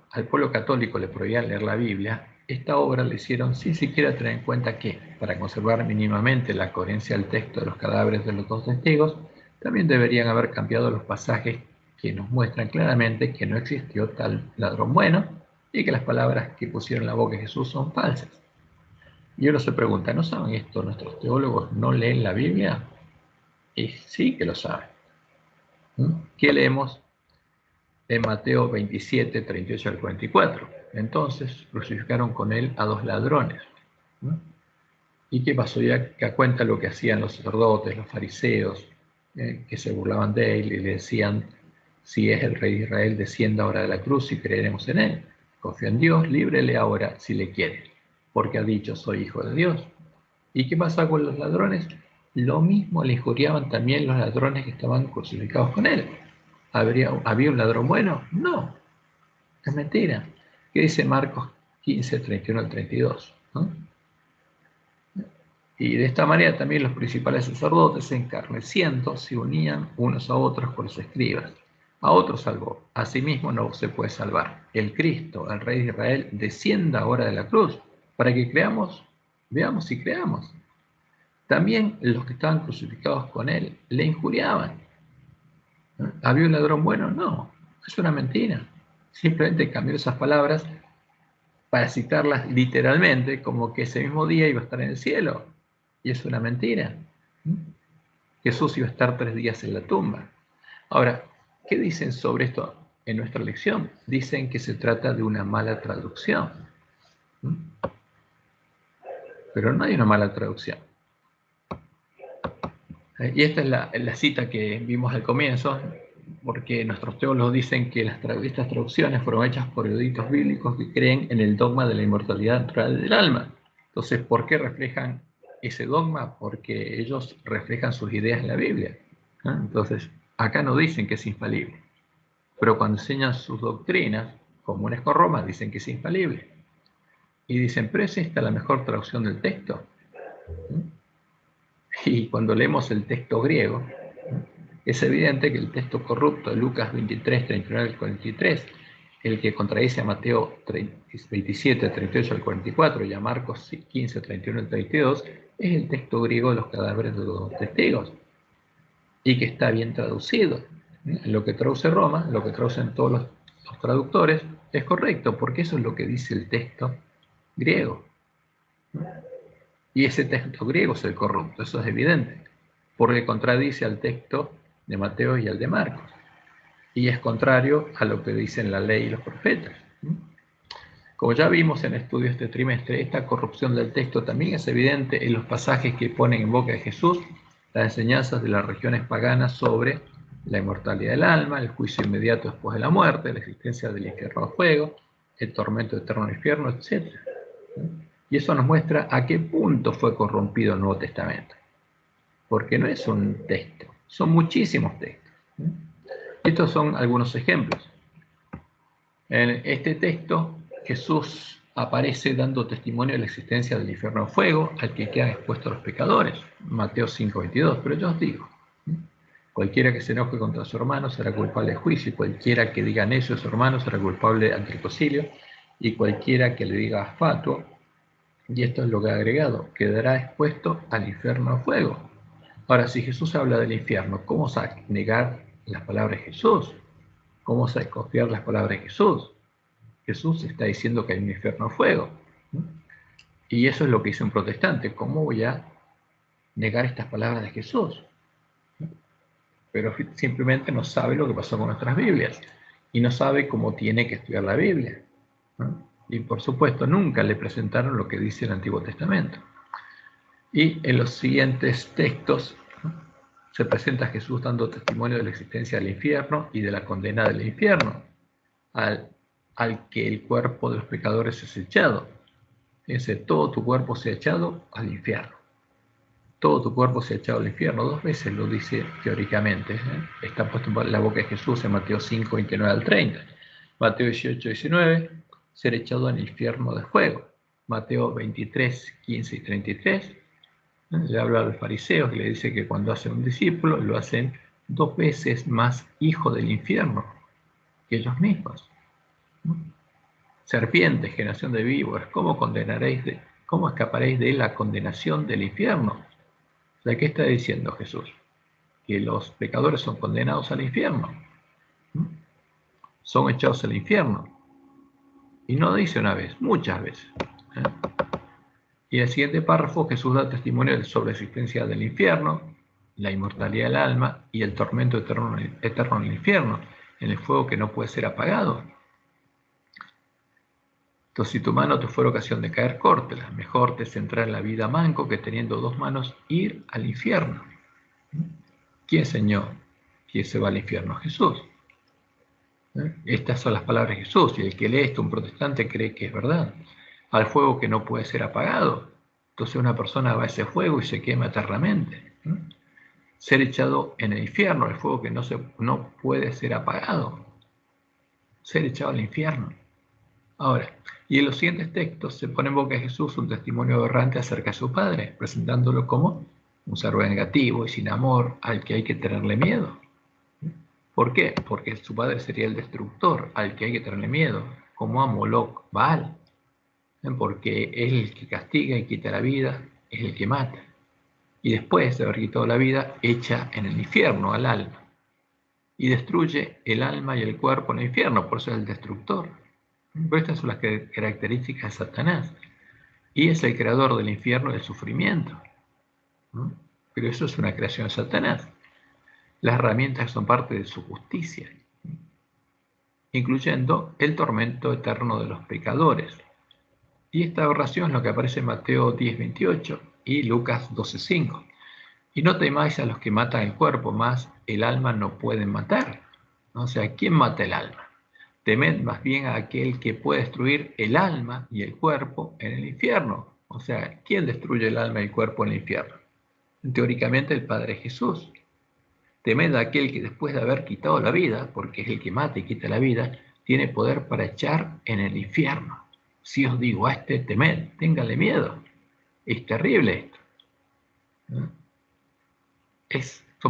le prohibían leer la Biblia, esta obra la hicieron sin siquiera tener en cuenta que, para conservar mínimamente la coherencia del texto de los cadáveres de los dos testigos, también deberían haber cambiado los pasajes que nos muestran claramente que no existió tal ladrón bueno y que las palabras que pusieron en la boca de Jesús son falsas. Y uno se pregunta, ¿no saben esto nuestros teólogos? ¿No leen la Biblia? Y sí que lo saben. ¿Qué leemos en Mateo 27, 38 al 44? Entonces crucificaron con él a dos ladrones. ¿Y qué pasó? Ya que cuenta lo que hacían los sacerdotes, los fariseos, que se burlaban de él y le decían, si es el rey de Israel, descienda ahora de la cruz y creeremos en él. Confía en Dios, líbrele ahora si le quiere, porque ha dicho, soy hijo de Dios. ¿Y qué pasa con los ladrones? Lo mismo le injuriaban también los ladrones que estaban crucificados con él. ¿Había un ladrón bueno? No, es mentira. ¿Qué dice Marcos 15, 31 al 32? ¿No? Y de esta manera también los principales sacerdotes, encarneciendo, se unían unos a otros con los escribas. A otros salvó, a sí mismo no se puede salvar. El Cristo, el Rey de Israel, descienda ahora de la cruz, para que creamos, veamos y creamos. También los que estaban crucificados con él le injuriaban. ¿Había un ladrón bueno? No, es una mentira. Simplemente cambió esas palabras para citarlas literalmente, como que ese mismo día iba a estar en el cielo. Y es una mentira. Jesús iba a estar 3 días en la tumba. Ahora, ¿qué dicen sobre esto en nuestra lección? Dicen que se trata de una mala traducción. Pero no hay una mala traducción. Y esta es la cita que vimos al comienzo, porque nuestros teólogos dicen que estas traducciones fueron hechas por eruditos bíblicos que creen en el dogma de la inmortalidad natural del alma. Entonces, ¿por qué reflejan ese dogma? Porque ellos reflejan sus ideas en la Biblia. Entonces, acá no dicen que es infalible, pero cuando enseñan sus doctrinas comunes con Roma, dicen que es infalible. Y dicen, ¿pero es esta la mejor traducción del texto? Y cuando leemos el texto griego, es evidente que el texto corrupto de Lucas 23, 39 al 43, el que contradice a Mateo 27, 38 al 44 y a Marcos 15, 31 al 32, es el texto griego de los cadáveres de los testigos, y que está bien traducido. Lo que traduce Roma, lo que traducen todos los traductores, es correcto, porque eso es lo que dice el texto griego. Y ese texto griego es el corrupto, eso es evidente, porque contradice al texto de Mateo y al de Marcos, y es contrario a lo que dicen la ley y los profetas. Como ya vimos en estudio este trimestre, esta corrupción del texto también es evidente en los pasajes que ponen en boca de Jesús las enseñanzas de las religiones paganas sobre la inmortalidad del alma, el juicio inmediato después de la muerte, la existencia del infierno de fuego, el tormento eterno del infierno, etc. Y eso nos muestra a qué punto fue corrompido el Nuevo Testamento. Porque no es un texto, son muchísimos textos. Estos son algunos ejemplos. En este texto, Jesús aparece dando testimonio de la existencia del infierno de fuego al que quedan expuestos los pecadores, Mateo 5:22. Pero yo os digo, cualquiera que se enoje contra su hermano será culpable de juicio, y cualquiera que diga necio a su hermano será culpable ante el concilio, y cualquiera que le diga fatuo, y esto es lo que ha agregado, quedará expuesto al infierno de fuego. Ahora, si Jesús habla del infierno, ¿cómo se va a negar las palabras de Jesús? ¿Cómo se va a copiar las palabras de Jesús? Jesús está diciendo que hay un infierno de fuego. Y eso es lo que dice un protestante. ¿Cómo voy a negar estas palabras de Jesús? Pero simplemente no sabe lo que pasó con nuestras Biblias y no sabe cómo tiene que estudiar la Biblia. Y por supuesto nunca le presentaron lo que dice el Antiguo Testamento. Y en los siguientes textos se presenta a Jesús dando testimonio de la existencia del infierno y de la condena del infierno, al que el cuerpo de los pecadores es echado. Dice, todo tu cuerpo se ha echado al infierno. Todo tu cuerpo se ha echado al infierno. 2 veces lo dice teóricamente. Está puesto en la boca de Jesús en Mateo 5, 29 al 30. Mateo 18, 19, ser echado en el infierno de fuego. Mateo 23, 15 y 33. Le habla a los fariseos y le dice que cuando hacen un discípulo lo hacen 2 veces más hijo del infierno que ellos mismos. Serpientes, generación de víboras, ¿cómo escaparéis de la condenación del infierno? O sea, ¿qué está diciendo Jesús? Que los pecadores son condenados al infierno. Son echados al infierno. Y no dice una vez, muchas veces. Y en el siguiente párrafo Jesús da testimonio sobre la existencia del infierno, la inmortalidad del alma y el tormento eterno en el infierno, en el fuego que no puede ser apagado. Entonces, si tu mano te fuera ocasión de caer, córtela. Mejor te centrar en la vida manco que teniendo 2 manos ir al infierno. ¿Quién enseñó que se va al infierno? Jesús. Estas son las palabras de Jesús, y el que lee esto, un protestante, cree que es verdad. Al fuego que no puede ser apagado. Entonces una persona va a ese fuego y se quema eternamente. Ser echado en el infierno, el fuego que no puede ser apagado. Ser echado al infierno. Ahora, y en los siguientes textos se pone en boca de Jesús un testimonio aberrante acerca de su padre, presentándolo como un ser negativo y sin amor al que hay que tenerle miedo. ¿Por qué? Porque su padre sería el destructor, al que hay que tenerle miedo, como a Moloch Baal, porque es el que castiga y quita la vida, es el que mata. Y después de haber quitado la vida, echa en el infierno al alma. Y destruye el alma y el cuerpo en el infierno, por eso es el destructor. Pero estas son las características de Satanás. Y es el creador del infierno y del sufrimiento. ¿No? Pero eso es una creación de Satanás. Las herramientas son parte de su justicia, incluyendo el tormento eterno de los pecadores. Y esta oración es lo que aparece en Mateo 10:28 y Lucas 12:5. Y no temáis a los que matan el cuerpo, más el alma no pueden matar. O sea, ¿quién mata el alma? Temed más bien a aquel que puede destruir el alma y el cuerpo en el infierno. O sea, ¿quién destruye el alma y el cuerpo en el infierno? Teóricamente el Padre Jesús. Temed a aquel que después de haber quitado la vida, porque es el que mata y quita la vida, tiene poder para echar en el infierno. Si os digo a este, temed, ténganle miedo. Es terrible esto. ¿No?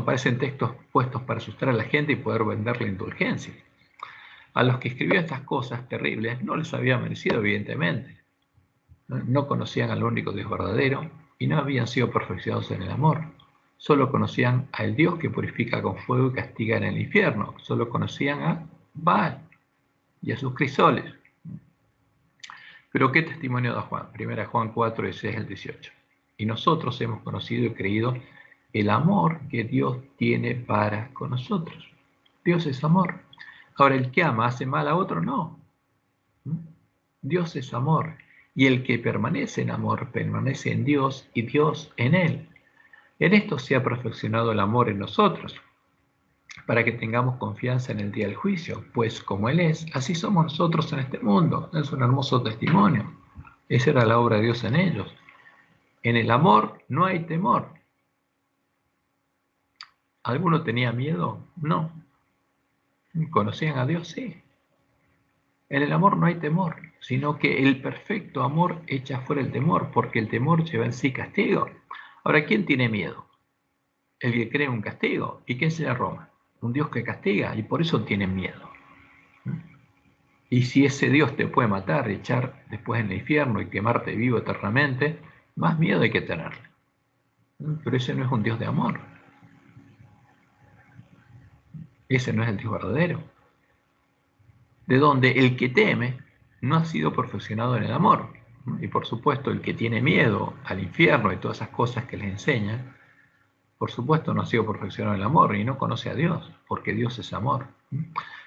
Parecen textos puestos para asustar a la gente y poder venderle indulgencia. A los que escribió estas cosas terribles no les había merecido, evidentemente. No conocían al único Dios verdadero y no habían sido perfeccionados en el amor. Solo conocían al Dios que purifica con fuego y castiga en el infierno. Solo conocían a Baal y a sus crisoles. Pero ¿qué testimonio da Juan? Primera Juan 4, 16 al 18. Y nosotros hemos conocido y creído el amor que Dios tiene para con nosotros. Dios es amor. Ahora, el que ama hace mal a otro, no. Dios es amor. Y el que permanece en amor permanece en Dios y Dios en él. En esto se ha perfeccionado el amor en nosotros, para que tengamos confianza en el día del juicio, pues como Él es, así somos nosotros en este mundo. Es un hermoso testimonio. Esa era la obra de Dios en ellos. En el amor no hay temor. ¿Alguno tenía miedo? No. ¿Conocían a Dios? Sí. En el amor no hay temor, sino que el perfecto amor echa fuera el temor, porque el temor lleva en sí castigo. Ahora, ¿quién tiene miedo? El que cree en un castigo. ¿Y qué enseña Roma? Un Dios que castiga y por eso tienen miedo. Y si ese Dios te puede matar, echar después en el infierno y quemarte vivo eternamente, más miedo hay que tenerle. Pero ese no es un Dios de amor. Ese no es el Dios verdadero. De donde el que teme no ha sido perfeccionado en el amor. Y por supuesto, el que tiene miedo al infierno y todas esas cosas que les enseñan, por supuesto no ha sido perfeccionado en el amor y no conoce a Dios, porque Dios es amor.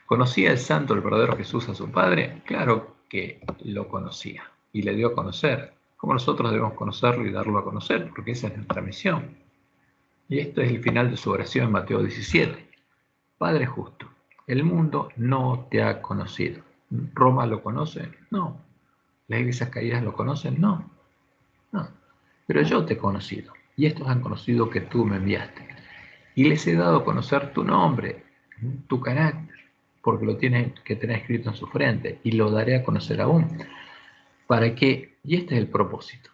¿Conocía el santo, el verdadero Jesús a su Padre? Claro que lo conocía y le dio a conocer, como nosotros debemos conocerlo y darlo a conocer, porque esa es nuestra misión. Y esto es el final de su oración en Mateo 17. Padre justo, el mundo no te ha conocido. ¿Roma lo conoce? No. ¿Las iglesias caídas lo conocen? No. No. Pero yo te he conocido y estos han conocido que tú me enviaste. Y les he dado a conocer tu nombre, tu carácter, porque lo tienen que tener escrito en su frente, y lo daré a conocer aún. ¿Para qué? Y este es el propósito.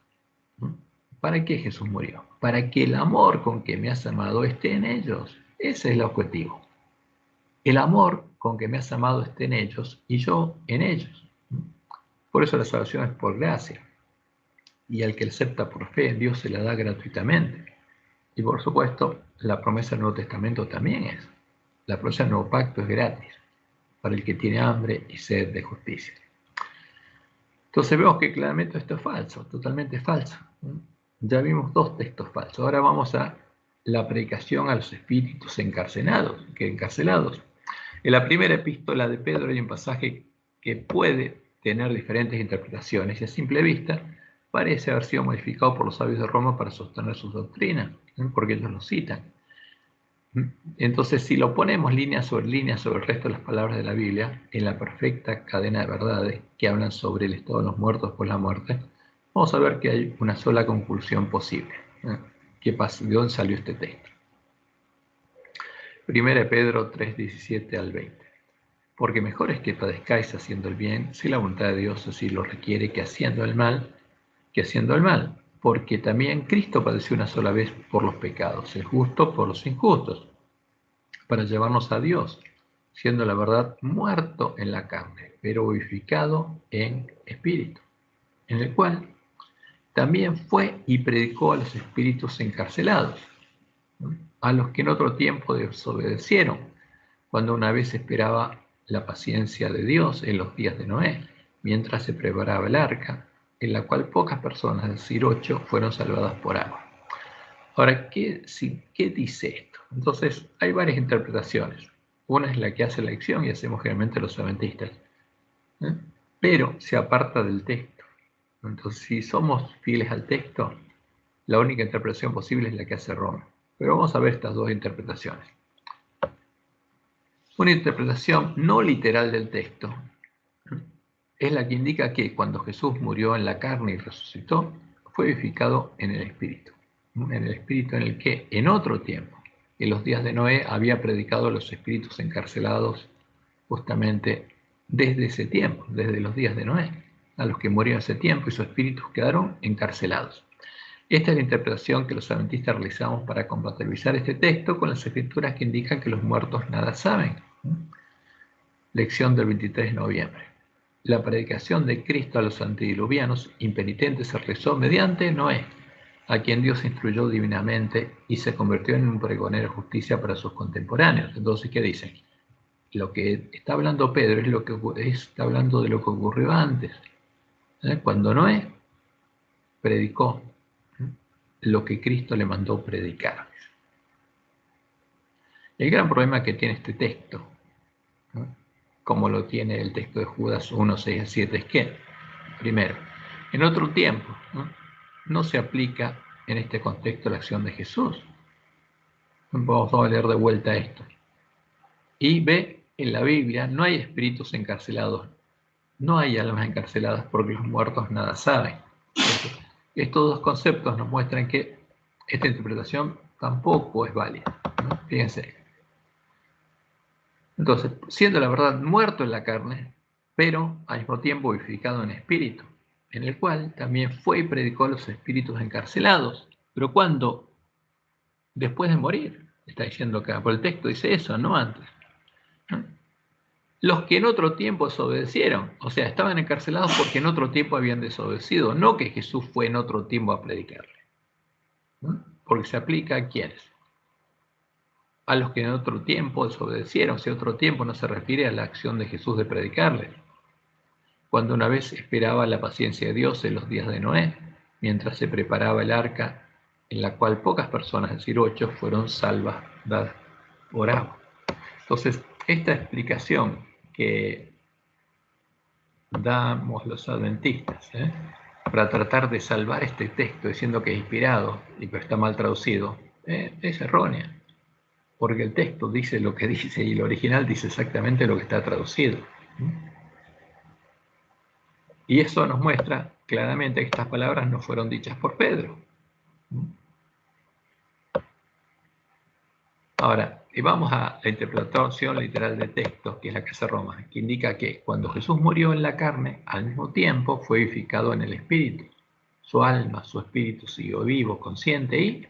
¿Para qué Jesús murió? Para que el amor con que me has amado esté en ellos. Ese es el objetivo. El amor con que me has amado esté en ellos y yo en ellos. Por eso la salvación es por gracia. Y al que acepta por fe, Dios se la da gratuitamente. Y por supuesto, la promesa del Nuevo Testamento también es. La promesa del Nuevo Pacto es gratis para el que tiene hambre y sed de justicia. Entonces vemos que claramente esto es falso, totalmente falso. Ya vimos dos textos falsos. Ahora vamos a la predicación a los espíritus encarcelados. En la primera epístola de Pedro hay un pasaje que puede tener diferentes interpretaciones y a simple vista parece haber sido modificado por los sabios de Roma para sostener sus doctrinas, porque ellos lo citan. Entonces, si lo ponemos línea sobre el resto de las palabras de la Biblia, en la perfecta cadena de verdades que hablan sobre el estado de los muertos por la muerte, vamos a ver que hay una sola conclusión posible. ¿De dónde salió este texto? 1 Pedro 3, 17 al 20. Porque mejor es que padezcáis haciendo el bien, si la voluntad de Dios así lo requiere, que haciendo el mal. Porque también Cristo padeció una sola vez por los pecados, el justo por los injustos, para llevarnos a Dios, siendo la verdad muerto en la carne, pero vivificado en espíritu, en el cual también fue y predicó a los espíritus encarcelados, a los que en otro tiempo desobedecieron, cuando una vez esperaba la paciencia de Dios en los días de Noé, mientras se preparaba el arca, en la cual pocas personas, es decir, 8, fueron salvadas por agua. Ahora, ¿qué dice esto? Entonces, hay varias interpretaciones. Una es la que hace la lección y hacemos generalmente los adventistas, ¿eh? Pero se aparta del texto. Entonces, si somos fieles al texto, la única interpretación posible es la que hace Roma. Pero vamos a ver estas dos interpretaciones. Una interpretación no literal del texto es la que indica que cuando Jesús murió en la carne y resucitó, fue vivificado en el Espíritu. En el Espíritu en el que en otro tiempo, en los días de Noé, había predicado a los espíritus encarcelados justamente desde ese tiempo, desde los días de Noé, a los que murieron ese tiempo y sus espíritus quedaron encarcelados. Esta es la interpretación que los adventistas realizamos para compatibilizar este texto con las escrituras que indican que los muertos nada saben. Lección del 23 de noviembre. La predicación de Cristo a los antediluvianos impenitentes se realizó mediante Noé, a quien Dios instruyó divinamente y se convirtió en un pregonero de justicia para sus contemporáneos. Entonces, ¿qué dicen? Lo que está hablando Pedro es lo que está hablando de lo que ocurrió antes. Cuando Noé predicó lo que Cristo le mandó predicar. El gran problema que tiene este texto, ¿no?, como lo tiene el texto de Judas 1, 6 a 7, es que, primero, en otro tiempo, no se aplica en este contexto la acción de Jesús. Vamos a leer de vuelta esto. Y B, en la Biblia no hay espíritus encarcelados, no hay almas encarceladas porque los muertos nada saben. Entonces, estos dos conceptos nos muestran que esta interpretación tampoco es válida, ¿no? Fíjense. Entonces, siendo la verdad muerto en la carne, pero al mismo tiempo vivificado en espíritu, en el cual también fue y predicó a los espíritus encarcelados. Pero ¿cuándo? Después de morir. Está diciendo acá, por el texto dice eso, no antes. ¿No? Los que en otro tiempo desobedecieron, o sea, estaban encarcelados porque en otro tiempo habían desobedecido, no que Jesús fue en otro tiempo a predicarle. ¿No? Porque se aplica a quiénes. A los que en otro tiempo desobedecieron. Si otro tiempo no se refiere a la acción de Jesús de predicarles. Cuando una vez esperaba la paciencia de Dios en los días de Noé, mientras se preparaba el arca, en la cual pocas personas, es decir, 8, fueron salvadas por agua. Entonces, esta explicación que damos los adventistas, para tratar de salvar este texto diciendo que es inspirado y que está mal traducido, es errónea, porque el texto dice lo que dice y el original dice exactamente lo que está traducido. Y eso nos muestra claramente que estas palabras no fueron dichas por Pedro. Ahora, vamos a la interpretación literal del texto, que es la que hace Roma, que indica que cuando Jesús murió en la carne, al mismo tiempo fue vivificado en el espíritu. Su alma, su espíritu siguió vivo, consciente, y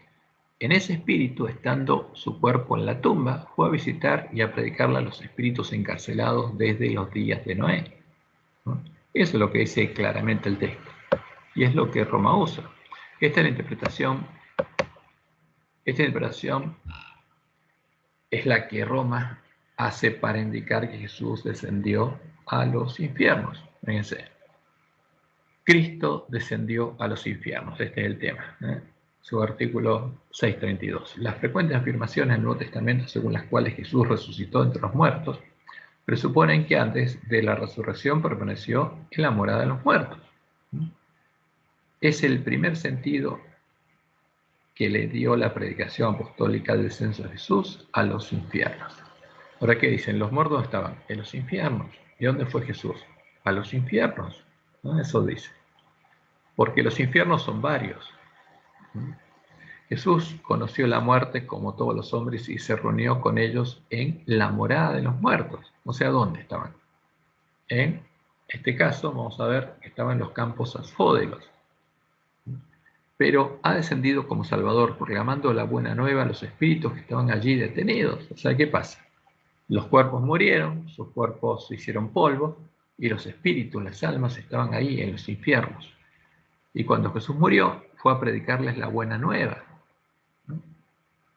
en ese espíritu, estando su cuerpo en la tumba, fue a visitar y a predicarle a los espíritus encarcelados desde los días de Noé. Eso es lo que dice claramente el texto. Y es lo que Roma usa. Esta es la interpretación. Esta interpretación es la que Roma hace para indicar que Jesús descendió a los infiernos. Fíjense. Cristo descendió a los infiernos. Este es el tema. Su artículo 632. Las frecuentes afirmaciones del Nuevo Testamento según las cuales Jesús resucitó entre los muertos presuponen que antes de la resurrección permaneció en la morada de los muertos. Es el primer sentido que le dio la predicación apostólica del descenso de Jesús a los infiernos. Ahora, ¿qué dicen? Los muertos estaban en los infiernos. ¿Y dónde fue Jesús? A los infiernos. ¿No? Eso dice. Porque los infiernos son varios. Jesús conoció la muerte como todos los hombres y se reunió con ellos en la morada de los muertos. O sea, ¿dónde estaban? En este caso, vamos a ver, estaban en los campos asfódelos. Pero ha descendido como Salvador, proclamando la buena nueva a los espíritus que estaban allí detenidos. O sea, ¿qué pasa? Los cuerpos murieron, sus cuerpos se hicieron polvo, y los espíritus, las almas, estaban ahí en los infiernos. Y cuando Jesús murió, fue a predicarles la buena nueva, ¿no?,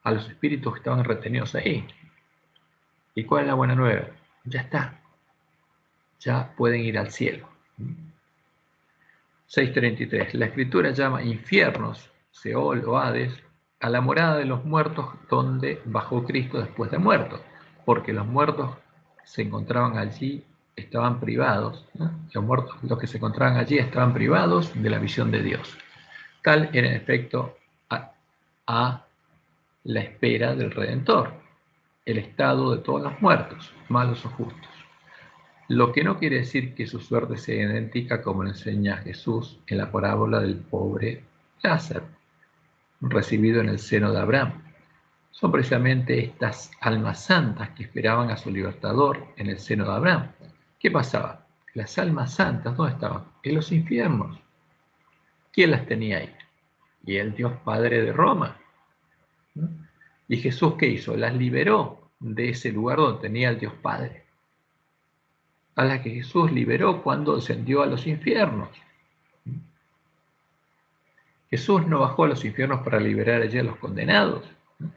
a los espíritus que estaban retenidos ahí. ¿Y cuál es la buena nueva? Ya está, ya pueden ir al cielo. 6:33. La Escritura llama infiernos, Seol o Hades, a la morada de los muertos donde bajó Cristo después de muerto, porque los muertos se encontraban allí, estaban privados, ¿no? Los muertos, los que se encontraban allí estaban privados de la visión de Dios. Tal era en efecto a la espera del Redentor, el estado de todos los muertos, malos o justos. Lo que no quiere decir que su suerte sea idéntica como lo enseña Jesús en la parábola del pobre Lázaro, recibido en el seno de Abraham. Son precisamente estas almas santas que esperaban a su libertador en el seno de Abraham. ¿Qué pasaba? Las almas santas, ¿dónde estaban? En los infiernos. ¿Quién las tenía ahí? Y el Dios Padre de Roma. ¿No? ¿Y Jesús qué hizo? Las liberó de ese lugar donde tenía el Dios Padre, a las que Jesús liberó cuando descendió a los infiernos. Jesús no bajó a los infiernos para liberar allí a los condenados, ¿no?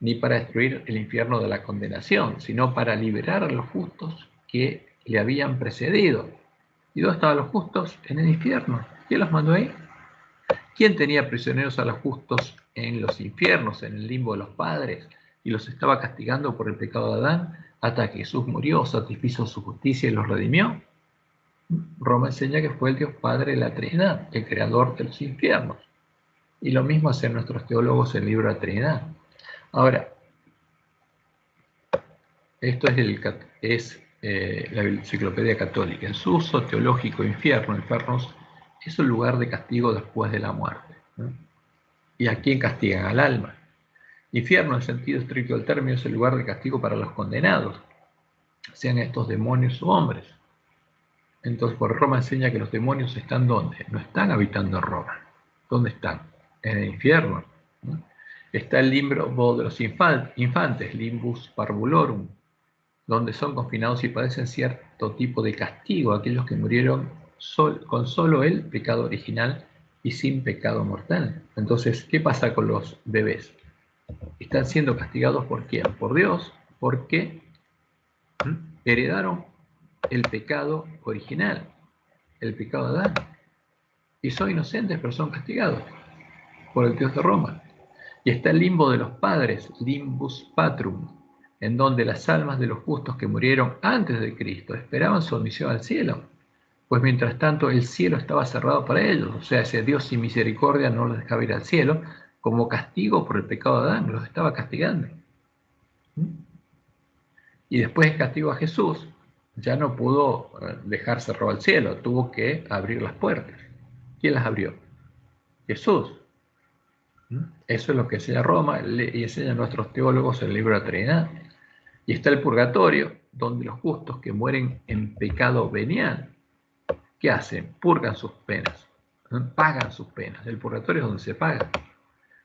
Ni para destruir el infierno de la condenación, sino para liberar a los justos que le habían precedido. ¿Y dónde estaban los justos? En el infierno. ¿Quién los mandó ahí? ¿Quién tenía prisioneros a los justos en los infiernos, en el limbo de los padres, y los estaba castigando por el pecado de Adán, hasta que Jesús murió, satisfizo su justicia y los redimió? Roma enseña que fue el Dios Padre de la Trinidad, el creador de los infiernos. Y lo mismo hacen nuestros teólogos en el libro de la Trinidad. Ahora, esto es la Enciclopedia Católica. En su uso teológico, infiernos, es un lugar de castigo después de la muerte, ¿no? ¿Y a quién castigan? Al alma. Infierno, en sentido estricto del término, es el lugar de castigo para los condenados, sean estos demonios o hombres. Entonces, por Roma enseña que los demonios están ¿dónde? No están habitando en Roma. ¿Dónde están? En el infierno, ¿no? Está el limbo de los infantes, limbus parvulorum, donde son confinados y padecen cierto tipo de castigo aquellos que murieron con solo el pecado original y sin pecado mortal. Entonces, ¿qué pasa con los bebés? Están siendo castigados ¿por quién? Por Dios, porque heredaron el pecado original, el pecado de Adán, y son inocentes pero son castigados por el Dios de Roma. Y está el limbo de los padres, limbus patrum, en donde las almas de los justos que murieron antes de Cristo esperaban su admisión al cielo, pues mientras tanto el cielo estaba cerrado para ellos, o sea, ese Dios sin misericordia no los dejaba ir al cielo, como castigo por el pecado de Adán, los estaba castigando. Y después del castigo a Jesús, ya no pudo dejar cerrado al cielo, tuvo que abrir las puertas. ¿Quién las abrió? Jesús. Eso es lo que enseña Roma y enseñan nuestros teólogos en el libro de la Trinidad. Y está el purgatorio, donde los justos que mueren en pecado venial, ¿qué hacen? Purgan sus penas, pagan sus penas. El purgatorio es donde se paga.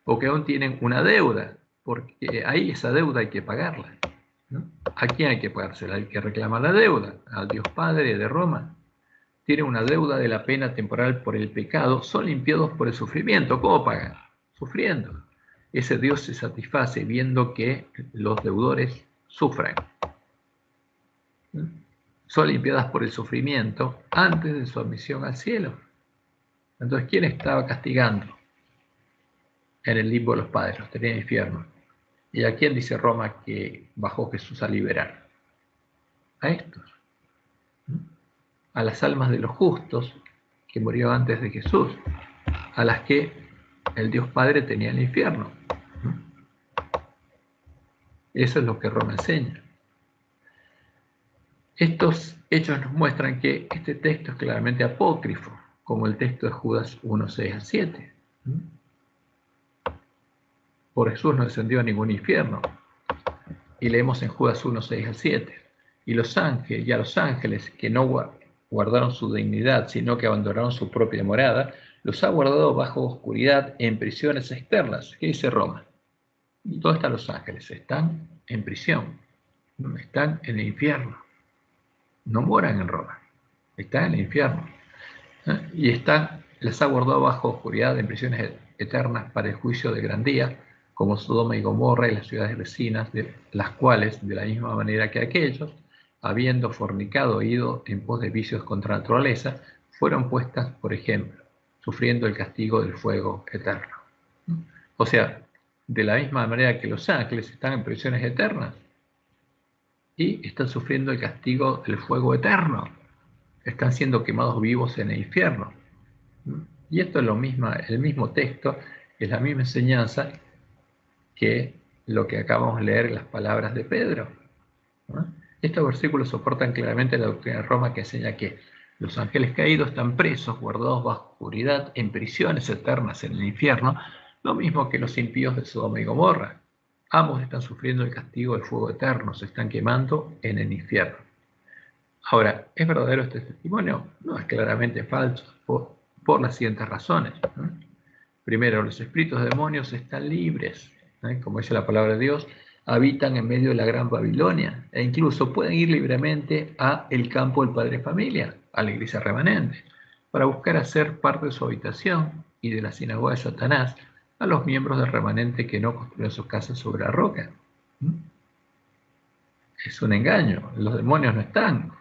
O que aún tienen una deuda, porque ahí esa deuda hay que pagarla, ¿no? ¿A quién hay que pagársela? Hay que reclamar la deuda, al Dios Padre de Roma. Tienen una deuda de la pena temporal por el pecado, son limpiados por el sufrimiento. ¿Cómo pagan? Sufriendo. Ese Dios se satisface viendo que los deudores sufran. Son limpiadas por el sufrimiento antes de su admisión al cielo. Entonces, ¿quién estaba castigando en el limbo de los padres? Los tenía en el infierno. ¿Y a quién dice Roma que bajó Jesús a liberar? A estos. A las almas de los justos que murió antes de Jesús, a las que el Dios Padre tenía en el infierno. Eso es lo que Roma enseña. Estos hechos nos muestran que este texto es claramente apócrifo, como el texto de Judas 1:6-7. Por Jesús no descendió a ningún infierno. Y leemos en Judas 1:6-7. Y a los ángeles que no guardaron su dignidad, sino que abandonaron su propia morada, los ha guardado bajo oscuridad en prisiones externas. ¿Qué dice Roma? ¿Dónde están los ángeles? Están en prisión, están en el infierno. No moran en Roma, están en el infierno. Y les ha guardado bajo oscuridad en prisiones eternas para el juicio de gran día, como Sodoma y Gomorra y las ciudades vecinas, de las cuales, de la misma manera que aquellos, habiendo fornicado o ido en pos de vicios contra la naturaleza, fueron puestas, por ejemplo, sufriendo el castigo del fuego eterno. O sea, de la misma manera que los ángeles están en prisiones eternas y están sufriendo el castigo del fuego eterno, están siendo quemados vivos en el infierno. Y esto es el mismo texto, es la misma enseñanza que lo que acabamos de leer en las palabras de Pedro. Estos versículos soportan claramente la doctrina de Roma, que enseña que los ángeles caídos están presos, guardados bajo oscuridad, en prisiones eternas en el infierno, lo mismo que los impíos de Sodoma y Gomorra. Ambos están sufriendo el castigo del fuego eterno, se están quemando en el infierno. Ahora, ¿es verdadero este testimonio? No, es claramente falso, por las siguientes razones. Primero, los espíritus de demonios están libres, como dice la palabra de Dios, habitan en medio de la gran Babilonia e incluso pueden ir libremente a el campo del Padre Familia, a la iglesia remanente, para buscar hacer parte de su habitación y de la sinagoga de Satanás a los miembros del remanente que no construyen sus casas sobre la roca. Es un engaño, los demonios no están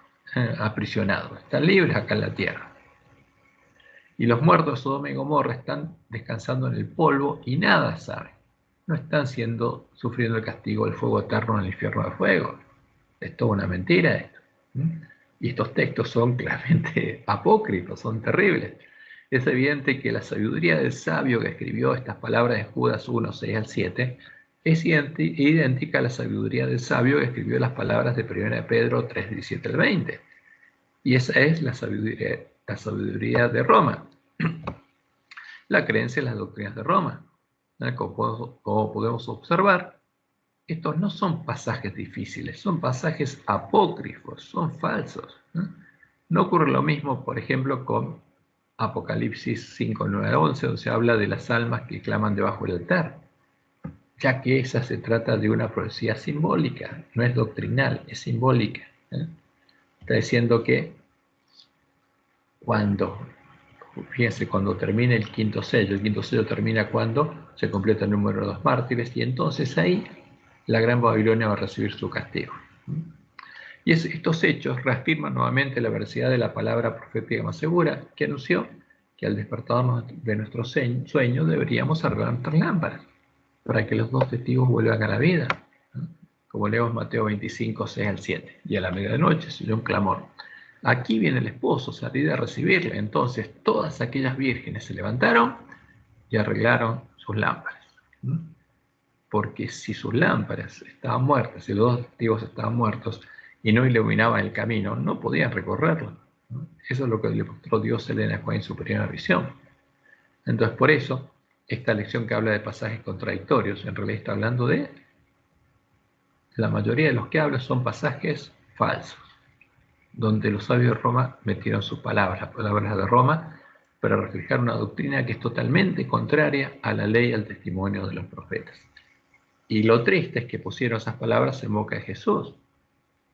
aprisionados, están libres acá en la tierra. Y los muertos de Sodoma y Gomorra están descansando en el polvo y nada saben. No están sufriendo el castigo del fuego eterno en el infierno de fuego. Es toda una mentira esto. Y estos textos son claramente apócrifos, son terribles. Es evidente que la sabiduría del sabio que escribió estas palabras de Judas 1, 6 al 7 es idéntica a la sabiduría del sabio que escribió las palabras de 1 Pedro 3, 17 al 20. Y esa es la sabiduría de Roma. La creencia en las doctrinas de Roma. Como podemos observar, estos no son pasajes difíciles, son pasajes apócrifos, son falsos. No ocurre lo mismo, por ejemplo, con Apocalipsis 5, 9 a 11, donde se habla de las almas que claman debajo del altar, ya que esa se trata de una profecía simbólica, no es doctrinal, es simbólica. Está diciendo que fíjense, cuando termine el quinto sello termina cuando se completa el número de los mártires, y entonces ahí la Gran Babilonia va a recibir su castigo. Y estos hechos reafirman nuevamente la veracidad de la palabra profética más segura, que anunció que al despertarnos de nuestro sueño deberíamos arreglar nuestras lámparas, para que los dos testigos vuelvan a la vida. Como leemos Mateo 25, 6 al 7. Y a la medianoche se oyó un clamor: aquí viene el esposo, salid a recibirle. Entonces todas aquellas vírgenes se levantaron y arreglaron sus lámparas. Porque si sus lámparas estaban muertas, si los dos testigos estaban muertos y no iluminaban el camino, no podían recorrerlo. Eso es lo que le mostró Dios a Elena en su primera visión. Entonces, por eso, esta lección que habla de pasajes contradictorios, en realidad está hablando de la mayoría de los que habla son pasajes falsos, donde los sabios de Roma metieron sus palabras, las palabras de Roma, para reflejar una doctrina que es totalmente contraria a la ley y al testimonio de los profetas. Y lo triste es que pusieron esas palabras en boca de Jesús.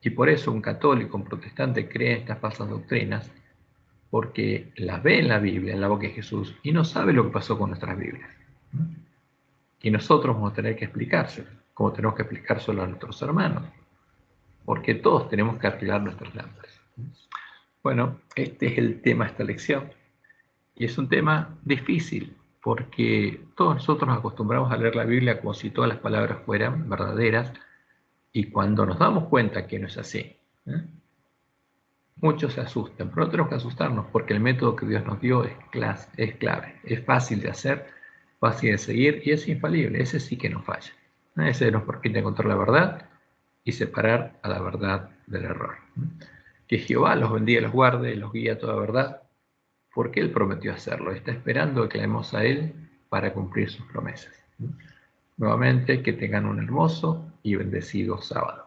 Y por eso un católico, un protestante, cree en estas falsas doctrinas, porque las ve en la Biblia, en la boca de Jesús, y no sabe lo que pasó con nuestras Biblias. Y nosotros vamos a tener que explicárselo, como tenemos que explicárselo a nuestros hermanos, porque todos tenemos que arreglar nuestras lámparas. Bueno, este es el tema de esta lección. Y es un tema difícil, porque todos nosotros nos acostumbramos a leer la Biblia como si todas las palabras fueran verdaderas, y cuando nos damos cuenta que no es así, muchos se asustan, pero no tenemos que asustarnos, porque el método que Dios nos dio es clave, es fácil de hacer, fácil de seguir y es infalible. Ese sí que no falla. Ese nos permite encontrar la verdad y separar a la verdad del error. Que Jehová los bendiga, los guarde y los guíe a toda verdad, porque Él prometió hacerlo. Está esperando que clamemos a Él para cumplir sus promesas. Nuevamente, que tengan un hermoso y bendecido sábado.